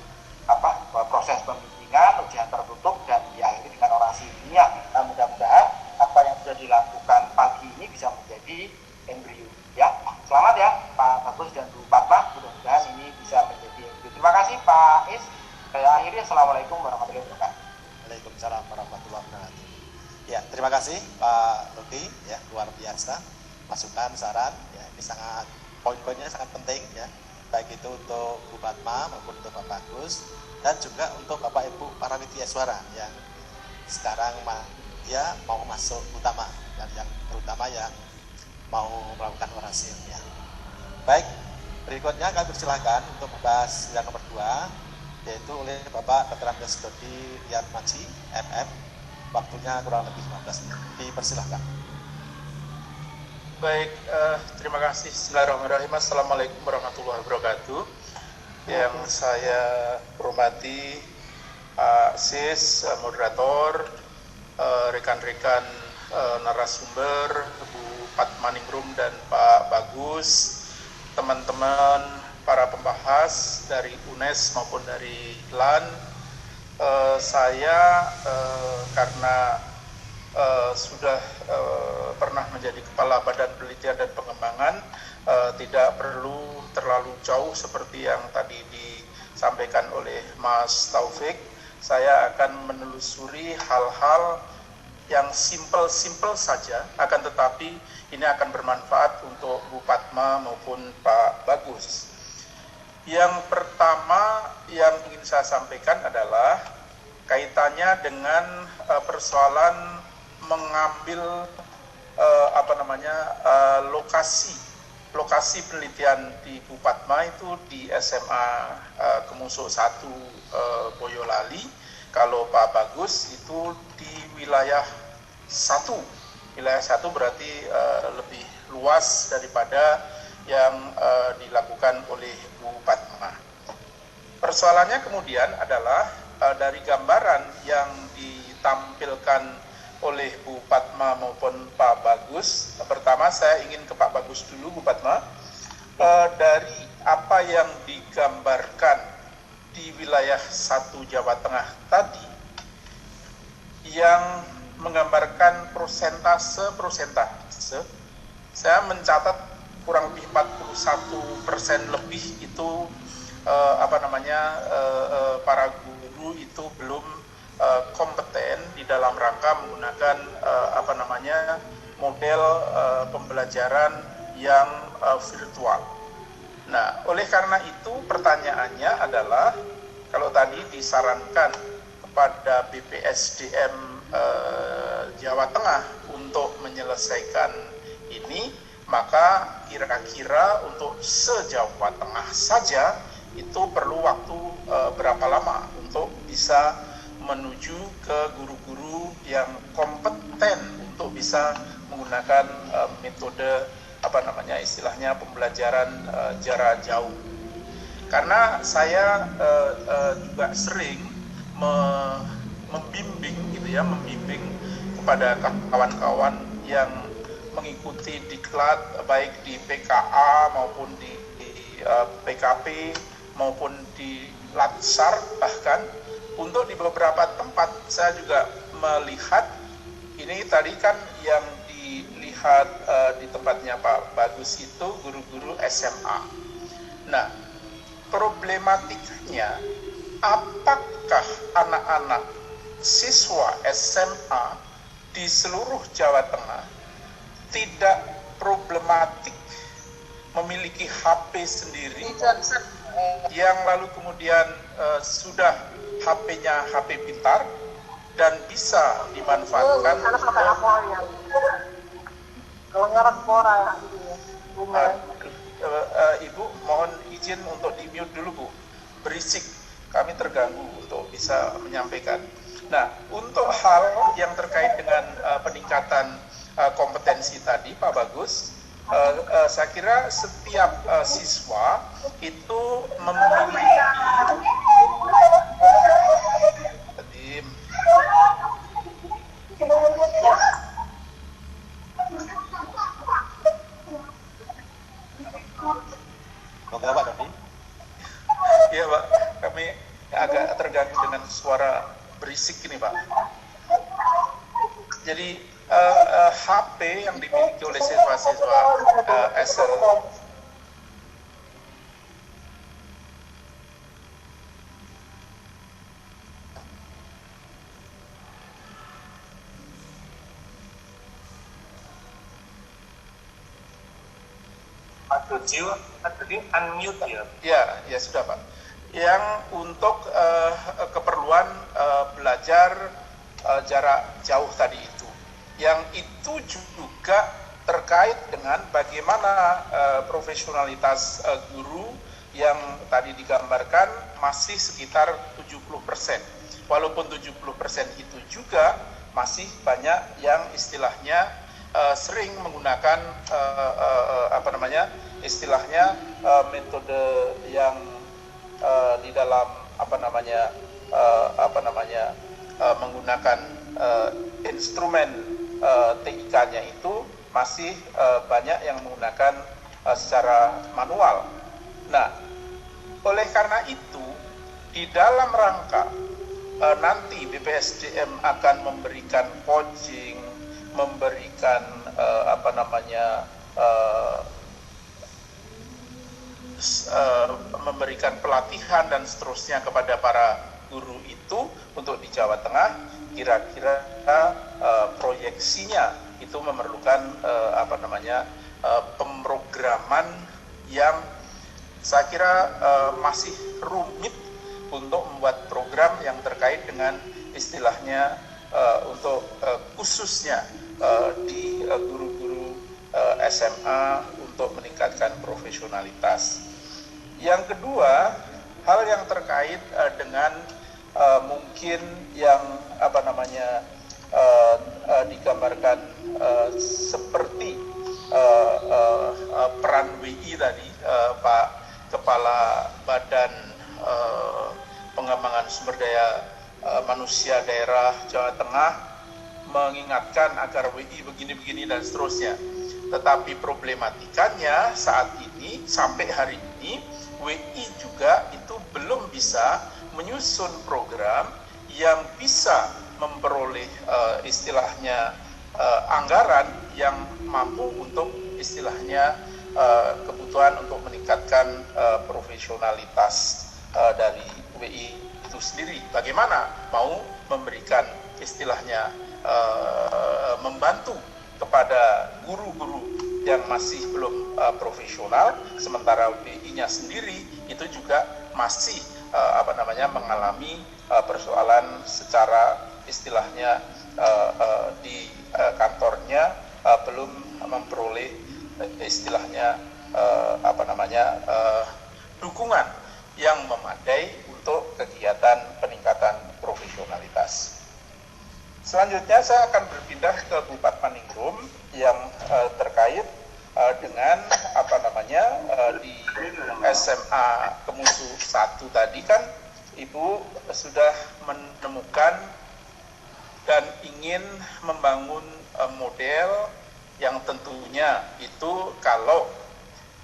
Faiz. Saya akhiri, Assalamualaikum warahmatullahi wabarakatuh. Waalaikumsalam warahmatullahi wabarakatuh. Ya, terima kasih Pak Luki, ya luar biasa masukan, saran, ya ini sangat poin-poinnya sangat penting ya, baik itu untuk Bu Fatma maupun untuk Pak Bagus dan juga untuk Bapak Ibu para widya suara yang sekarang dia mau masuk utama dan yang terutama yang mau melakukan orasi ya. Baik, berikutnya kami persilahkan untuk membahas yang nomor 2 yaitu oleh Bapak Dr. Andes Dodi Riyadmaji MM. Waktunya kurang lebih 15 menit. Dipersilahkan. Baik, terima kasih. Bismillahirrahmanirrahim. Assalamualaikum warahmatullahi wabarakatuh. Yang saya hormati Pak Sis, moderator, rekan-rekan narasumber, Bu Fatmaningrum dan Pak Bagus, teman-teman para pembahas dari UNES maupun dari LAN. Saya karena sudah pernah menjadi Kepala Badan Penelitian dan Pengembangan, tidak perlu terlalu jauh seperti yang tadi disampaikan oleh Mas Taufik. Saya akan menelusuri hal-hal yang simple saja, akan tetapi ini akan bermanfaat untuk Bu Fatma maupun Pak Bagus. Yang pertama yang ingin saya sampaikan adalah kaitannya dengan persoalan mengambil lokasi penelitian di Bu Fatma itu di SMA Kemusuk 1 Boyolali. Kalau Pak Bagus itu di wilayah 1. Wilayah 1 berarti lebih luas daripada yang dilakukan oleh Bu Fatma. Persoalannya kemudian adalah dari gambaran yang ditampilkan oleh Bu Fatma maupun Pak Bagus. Pertama saya ingin ke Pak Bagus dulu, Bu Fatma. Dari apa yang digambarkan di wilayah 1 Jawa Tengah tadi, yang menggambarkan persentase, saya mencatat kurang lebih 41% lebih itu para guru itu belum kompeten di dalam rangka menggunakan model pembelajaran yang virtual. Nah, oleh karena itu pertanyaannya adalah kalau tadi disarankan kepada BPSDM Jawa Tengah untuk menyelesaikan ini, maka kira-kira untuk se-Jawa Tengah saja itu perlu waktu berapa lama untuk bisa menuju ke guru-guru yang kompeten untuk bisa menggunakan metode istilahnya pembelajaran jarak jauh. Karena saya juga sering membimbing kepada kawan-kawan yang mengikuti diklat baik di PKA maupun di PKP maupun di Latsar, bahkan untuk di beberapa tempat saya juga melihat ini tadi kan yang dilihat di tempatnya Pak Bagus itu guru-guru SMA. Nah, problematikanya apakah anak-anak siswa SMA di seluruh Jawa Tengah tidak problematik memiliki HP sendiri yang lalu kemudian sudah HP-nya HP pintar dan bisa dimanfaatkan Ibu mohon izin untuk di-mute dulu Bu, berisik, kami terganggu untuk bisa menyampaikan. Nah, untuk hal yang terkait dengan peningkatan kompetensi tadi Pak Bagus, saya kira setiap siswa itu memiliki Moga Pak Dodi. Iya Pak, kami agak terganggu dengan suara berisik ini Pak. Jadi HP yang dimiliki oleh siswa-siswa Could you unmute ya? Ya sudah Pak. Yang untuk keperluan belajar jarak jauh tadi itu, yang itu juga terkait dengan bagaimana profesionalitas guru yang tadi digambarkan masih sekitar 70%. Walaupun 70% itu juga masih banyak yang istilahnya sering menggunakan metode yang di dalam menggunakan instrumen TIK-nya itu masih banyak yang menggunakan secara manual. Nah, oleh karena itu di dalam rangka nanti BPSDM akan memberikan coaching, memberikan memberikan pelatihan dan seterusnya kepada para guru itu untuk di Jawa Tengah, kira-kira proyeksinya itu memerlukan pemrograman yang saya kira masih rumit untuk membuat program yang terkait dengan istilahnya untuk khususnya di guru-guru SMA untuk meningkatkan profesionalitas. Yang kedua, hal yang terkait dengan mungkin yang digambarkan seperti peran WI tadi, Pak Kepala Badan Pengembangan Sumber Daya Manusia Daerah Jawa Tengah mengingatkan agar WI begini-begini dan seterusnya. Tetapi problematikanya saat ini, sampai hari ini, WI juga itu belum bisa menyusun program yang bisa memperoleh istilahnya anggaran yang mampu untuk istilahnya kebutuhan untuk meningkatkan profesionalitas dari WI itu sendiri. Bagaimana mau memberikan istilahnya membantu kepada guru-guru yang masih belum profesional, sementara WI-nya sendiri itu juga masih mengalami persoalan secara istilahnya di kantornya belum memperoleh istilahnya dukungan yang memadai untuk kegiatan peningkatan profesionalitas. Selanjutnya saya akan berpindah ke Bupati Maningrum yang terkait dengan di SMA Kemusu 1 tadi kan Ibu sudah menemukan dan ingin membangun model yang tentunya itu kalau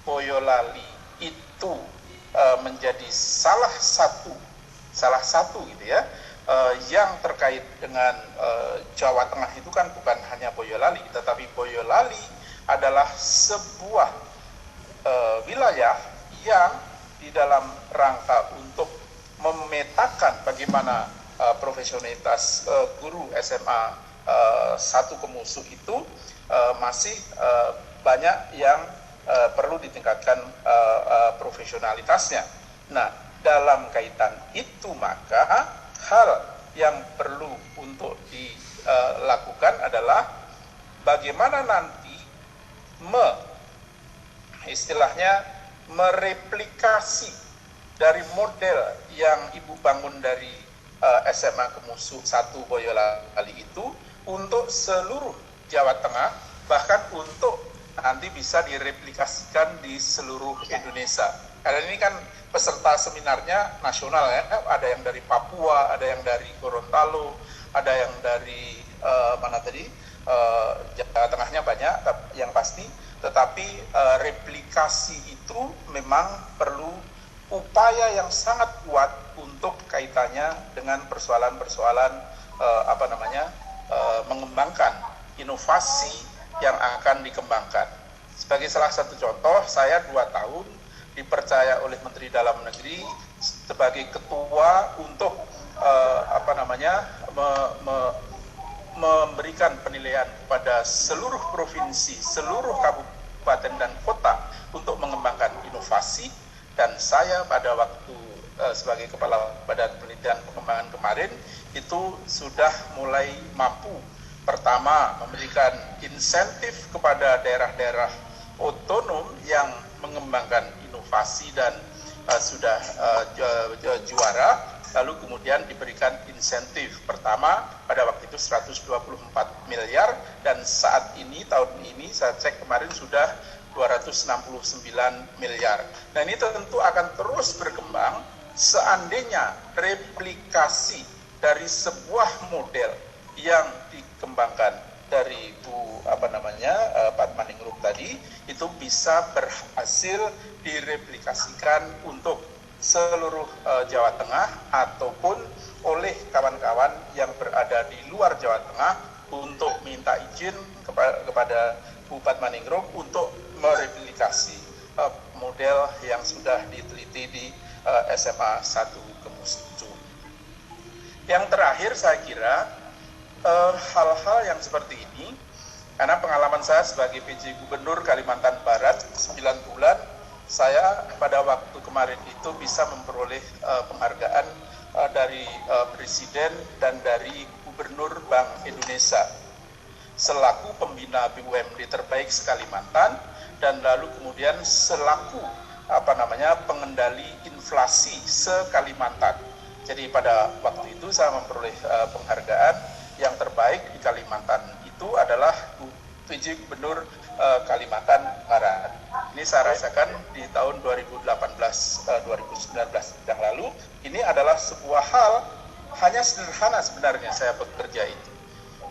Boyolali itu menjadi salah satu gitu ya, yang terkait dengan Jawa Tengah itu kan bukan hanya Boyolali, tetapi Boyolali adalah sebuah wilayah yang di dalam rangka untuk memetakan bagaimana profesionalitas guru SMA 1 Kemusu itu masih banyak yang perlu ditingkatkan profesionalitasnya. Nah, dalam kaitan itu maka hal yang perlu untuk dilakukan adalah bagaimana nanti mereplikasi dari model yang Ibu bangun dari SMA Kemusu 1 Boyolali itu untuk seluruh Jawa Tengah, bahkan untuk nanti bisa direplikasikan di seluruh Indonesia. Karena ini kan peserta seminarnya nasional ya, ada yang dari Papua, ada yang dari Gorontalo, ada yang dari Jawa Tengahnya banyak yang pasti, tetapi replikasi itu memang perlu upaya yang sangat kuat untuk kaitannya dengan persoalan-persoalan mengembangkan inovasi yang akan dikembangkan. Sebagai salah satu contoh, saya 2 tahun dipercaya oleh Menteri Dalam Negeri sebagai ketua untuk memberikan penilaian kepada seluruh provinsi, seluruh kabupaten dan kota untuk mengembangkan inovasi, dan saya pada waktu sebagai Kepala Badan Penelitian Pengembangan kemarin itu sudah mulai mampu pertama memberikan insentif kepada daerah-daerah otonom yang mengembangkan inovasi dan sudah juara, lalu kemudian diberikan insentif pertama pada waktu itu 124 miliar, dan saat ini tahun ini saya cek kemarin sudah 269 miliar. Nah, ini tentu akan terus berkembang seandainya replikasi dari sebuah model yang dikembangkan dari Padmaningrum tadi itu bisa berhasil direplikasikan untuk seluruh Jawa Tengah ataupun oleh kawan-kawan yang berada di luar Jawa Tengah untuk minta izin kepada Bu Padmaningrum untuk mereplikasi model yang sudah diteliti di SMA 1 Kemusu. Yang terakhir saya kira hal-hal yang seperti ini, karena pengalaman saya sebagai PJ Gubernur Kalimantan Barat 9 bulan, saya pada waktu kemarin itu bisa memperoleh penghargaan dari Presiden dan dari Gubernur Bank Indonesia selaku pembina BUMD terbaik se-Kalimantan, dan lalu kemudian selaku pengendali inflasi se-Kalimantan. Jadi pada waktu itu saya memperoleh penghargaan yang terbaik di Kalimantan itu adalah PJ Gubernur Kalimantan Barat. Ini saya rasakan di tahun 2018-2019 yang lalu. Ini adalah sebuah hal hanya sederhana sebenarnya saya bekerja itu.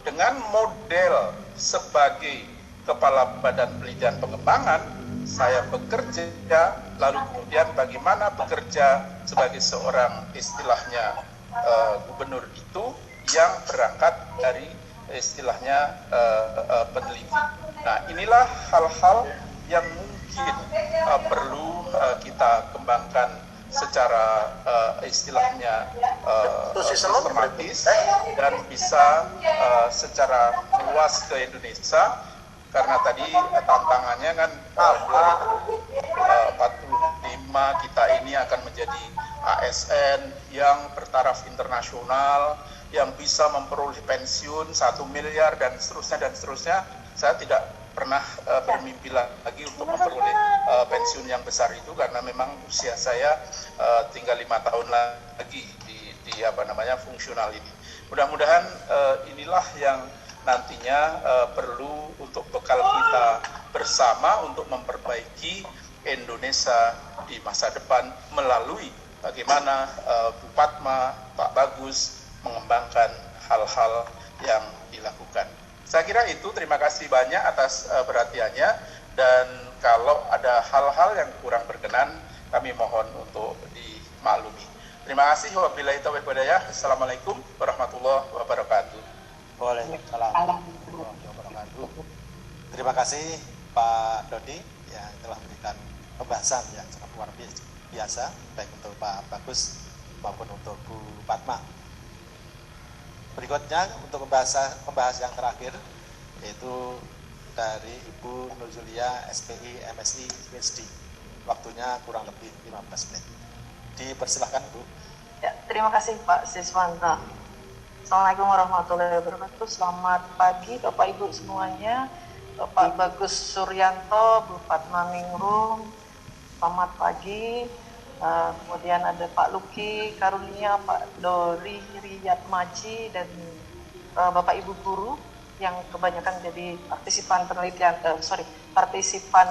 Dengan model sebagai Kepala Badan Penelitian Pengembangan, saya bekerja, lalu kemudian bagaimana bekerja sebagai seorang istilahnya gubernur itu yang berangkat dari istilahnya peneliti. Nah, inilah hal-hal yang mungkin perlu kita kembangkan secara istilahnya sistematis dan bisa secara luas ke Indonesia, karena tadi tantangannya kan 2045 kita ini akan menjadi ASN yang bertaraf internasional, yang bisa memperoleh pensiun 1 miliar dan seterusnya. Saya tidak pernah bermimpi lagi untuk memperoleh pensiun yang besar itu, karena memang usia saya tinggal 5 tahun lagi di fungsional ini. Mudah-mudahan inilah yang nantinya perlu untuk bekal kita bersama untuk memperbaiki Indonesia di masa depan melalui bagaimana Bu Padma, Pak Bagus mengembangkan hal-hal yang dilakukan. Saya kira itu, terima kasih banyak atas perhatiannya, dan kalau ada hal-hal yang kurang berkenan kami mohon untuk dimaklumi. Terima kasih. Wabillahi taufiq wal hidayah. Assalamualaikum warahmatullahi wabarakatuh. Waalaikumsalam warahmatullahi wabarakatuh. Terima kasih Pak Dodi yang telah memberikan pembahasan yang sangat luar biasa, baik untuk Pak Bagus maupun untuk Bu Padma. Berikutnya untuk pembahas yang terakhir, yaitu dari Ibu Nurjulia SPI MSI PhD. Waktunya kurang lebih 15 menit. Dipersilahkan Bu. Ya, terima kasih Pak Siswanto. Assalamualaikum warahmatullahi wabarakatuh. Selamat pagi Bapak Ibu semuanya. Bapak Bagus Suryanto, Bu Padmaningrum, selamat pagi. Kemudian ada Pak Luki Karunia, Pak Dori Riyadmaji, dan Bapak Ibu guru yang kebanyakan jadi partisipan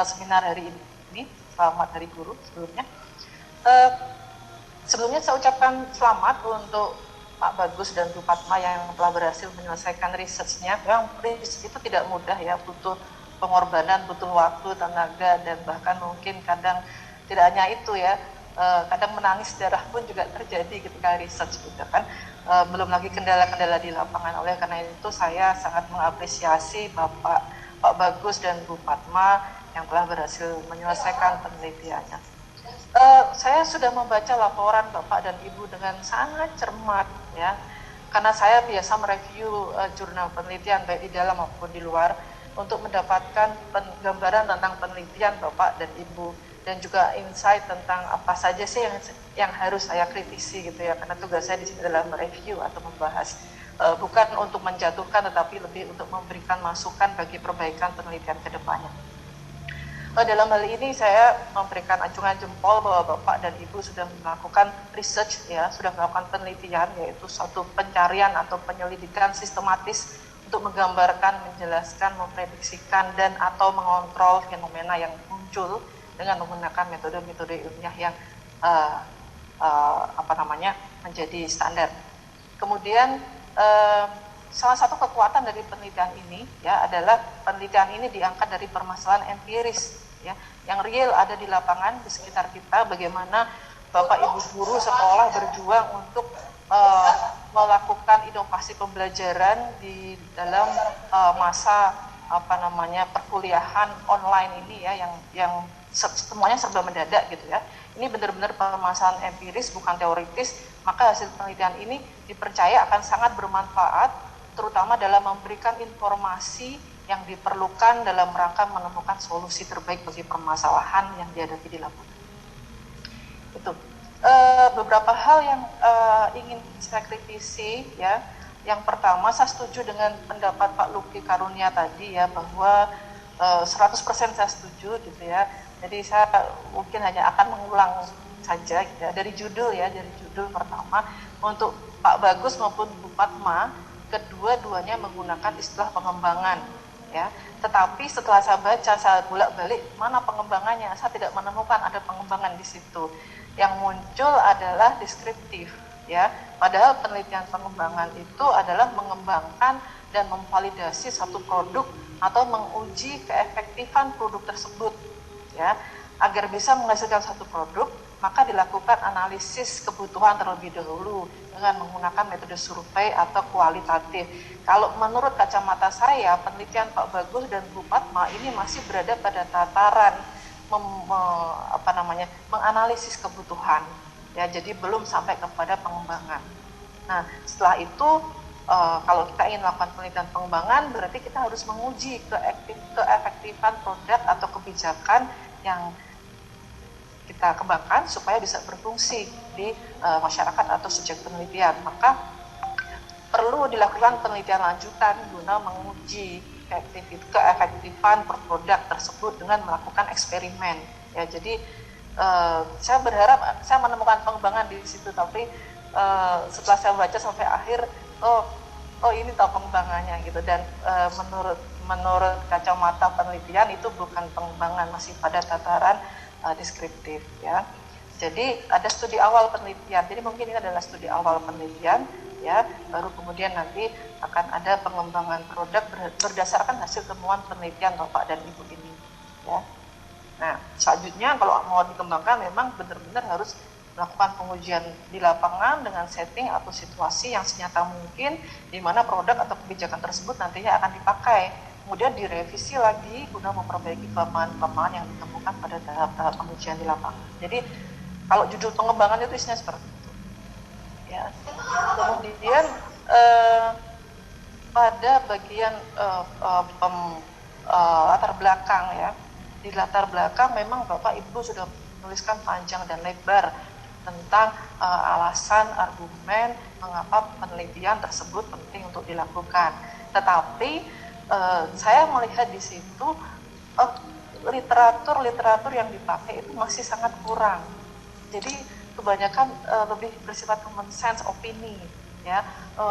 seminar hari ini. Selamat Hari Guru sebelumnya. Sebelumnya saya ucapkan selamat untuk Pak Bagus dan Bu Padma yang telah berhasil menyelesaikan research-nya. Memang research itu tidak mudah ya, butuh pengorbanan, butuh waktu, tenaga, dan bahkan mungkin kadang tidak hanya itu ya, kadang menangis darah pun juga terjadi ketika research gitu kan. Belum lagi kendala-kendala di lapangan. Oleh karena itu saya sangat mengapresiasi Pak Bagus dan Bu Padma yang telah berhasil menyelesaikan penelitiannya. Saya sudah membaca laporan Bapak dan Ibu dengan sangat cermat ya, karena saya biasa mereview jurnal penelitian baik di dalam maupun di luar untuk mendapatkan gambaran tentang penelitian Bapak dan Ibu. dan juga insight tentang apa saja sih yang harus saya kritisi gitu ya, karena tugas saya di sini adalah mereview atau membahas, bukan untuk menjatuhkan tetapi lebih untuk memberikan masukan bagi perbaikan penelitian ke depannya. Dalam hal ini saya memberikan acungan jempol bahwa Bapak dan Ibu sudah melakukan research ya, sudah melakukan penelitian, yaitu suatu pencarian atau penyelidikan sistematis untuk menggambarkan, menjelaskan, memprediksikan dan atau mengontrol fenomena yang muncul dengan menggunakan metode-metode ilmiah yang menjadi standar. Kemudian salah satu kekuatan dari penelitian ini ya adalah penelitian ini diangkat dari permasalahan empiris ya, yang real ada di lapangan di sekitar kita, bagaimana Bapak Ibu guru sekolah berjuang untuk melakukan inovasi pembelajaran di dalam masa perkuliahan online ini ya, yang semuanya serba mendadak gitu ya. Ini benar-benar permasalahan empiris bukan teoritis, maka hasil penelitian ini dipercaya akan sangat bermanfaat, terutama dalam memberikan informasi yang diperlukan dalam rangka menemukan solusi terbaik bagi permasalahan yang dihadapi di lapangan. Itu beberapa hal yang ingin saya kritisi ya. Yang pertama, saya setuju dengan pendapat Pak Luki Karunia tadi ya, bahwa 100% saya setuju gitu ya. Jadi saya mungkin hanya akan mengulang saja gitu ya, dari judul pertama untuk Pak Bagus maupun Bu Padma, kedua-duanya menggunakan istilah pengembangan ya. Tetapi setelah saya baca, saya bolak-balik mana pengembangannya, saya tidak menemukan ada pengembangan di situ. Yang muncul adalah deskriptif ya. Padahal penelitian pengembangan itu adalah mengembangkan dan memvalidasi satu produk atau menguji keefektifan produk tersebut ya. Agar bisa menghasilkan satu produk, maka dilakukan analisis kebutuhan terlebih dahulu dengan menggunakan metode survei atau kualitatif. Kalau menurut kacamata saya, penelitian Pak Bagus dan Bu Padma ini masih berada pada tataran menganalisis kebutuhan ya, jadi belum sampai kepada pengembangan. Nah, setelah itu kalau kita ingin melakukan penelitian pengembangan, berarti kita harus menguji keefektifan produk atau kebijakan yang kita kembangkan supaya bisa berfungsi di masyarakat atau subjek penelitian. Maka perlu dilakukan penelitian lanjutan guna menguji keefektifan produk tersebut dengan melakukan eksperimen ya. Jadi saya berharap saya menemukan pengembangan di situ, tapi setelah saya baca sampai akhir, oh ini tahu pengembangannya gitu. Dan menurut kacamata penelitian itu bukan pengembangan, masih pada tataran deskriptif ya. Jadi ada studi awal penelitian, jadi mungkin ini adalah studi awal penelitian ya, baru kemudian nanti akan ada pengembangan produk berdasarkan hasil temuan penelitian Bapak dan Ibu ini ya. Nah, selanjutnya kalau mau dikembangkan memang benar-benar harus melakukan pengujian di lapangan dengan setting atau situasi yang senyata mungkin di mana produk atau kebijakan tersebut nantinya akan dipakai. Kemudian direvisi lagi guna memperbaiki kelemahan-kelemahan yang ditemukan pada tahap-tahap pengujian di lapangan. Jadi kalau judul pengembangan itu isinya seperti itu. Ya. Kemudian pada bagian latar belakang ya. Di latar belakang memang Bapak Ibu sudah menuliskan panjang dan lebar tentang alasan, argumen mengapa penelitian tersebut penting untuk dilakukan. Tetapi saya melihat di situ literatur yang dipakai itu masih sangat kurang. Jadi kebanyakan lebih bersifat common sense, opini ya.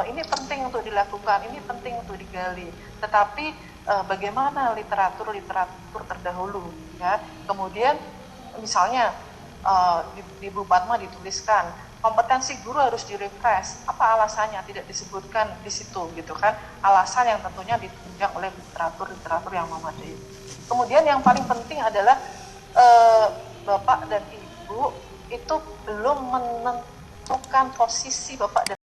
Ini penting untuk dilakukan, ini penting untuk digali. Tetapi bagaimana literatur terdahulu ya. Kemudian misalnya di Bu Padma dituliskan kompetensi guru harus direfresh. Apa alasannya tidak disebutkan di situ gitu kan? Alasan yang tentunya ditunjang oleh literatur yang memadai. Kemudian yang paling penting adalah Bapak dan Ibu itu belum menentukan posisi Bapak dan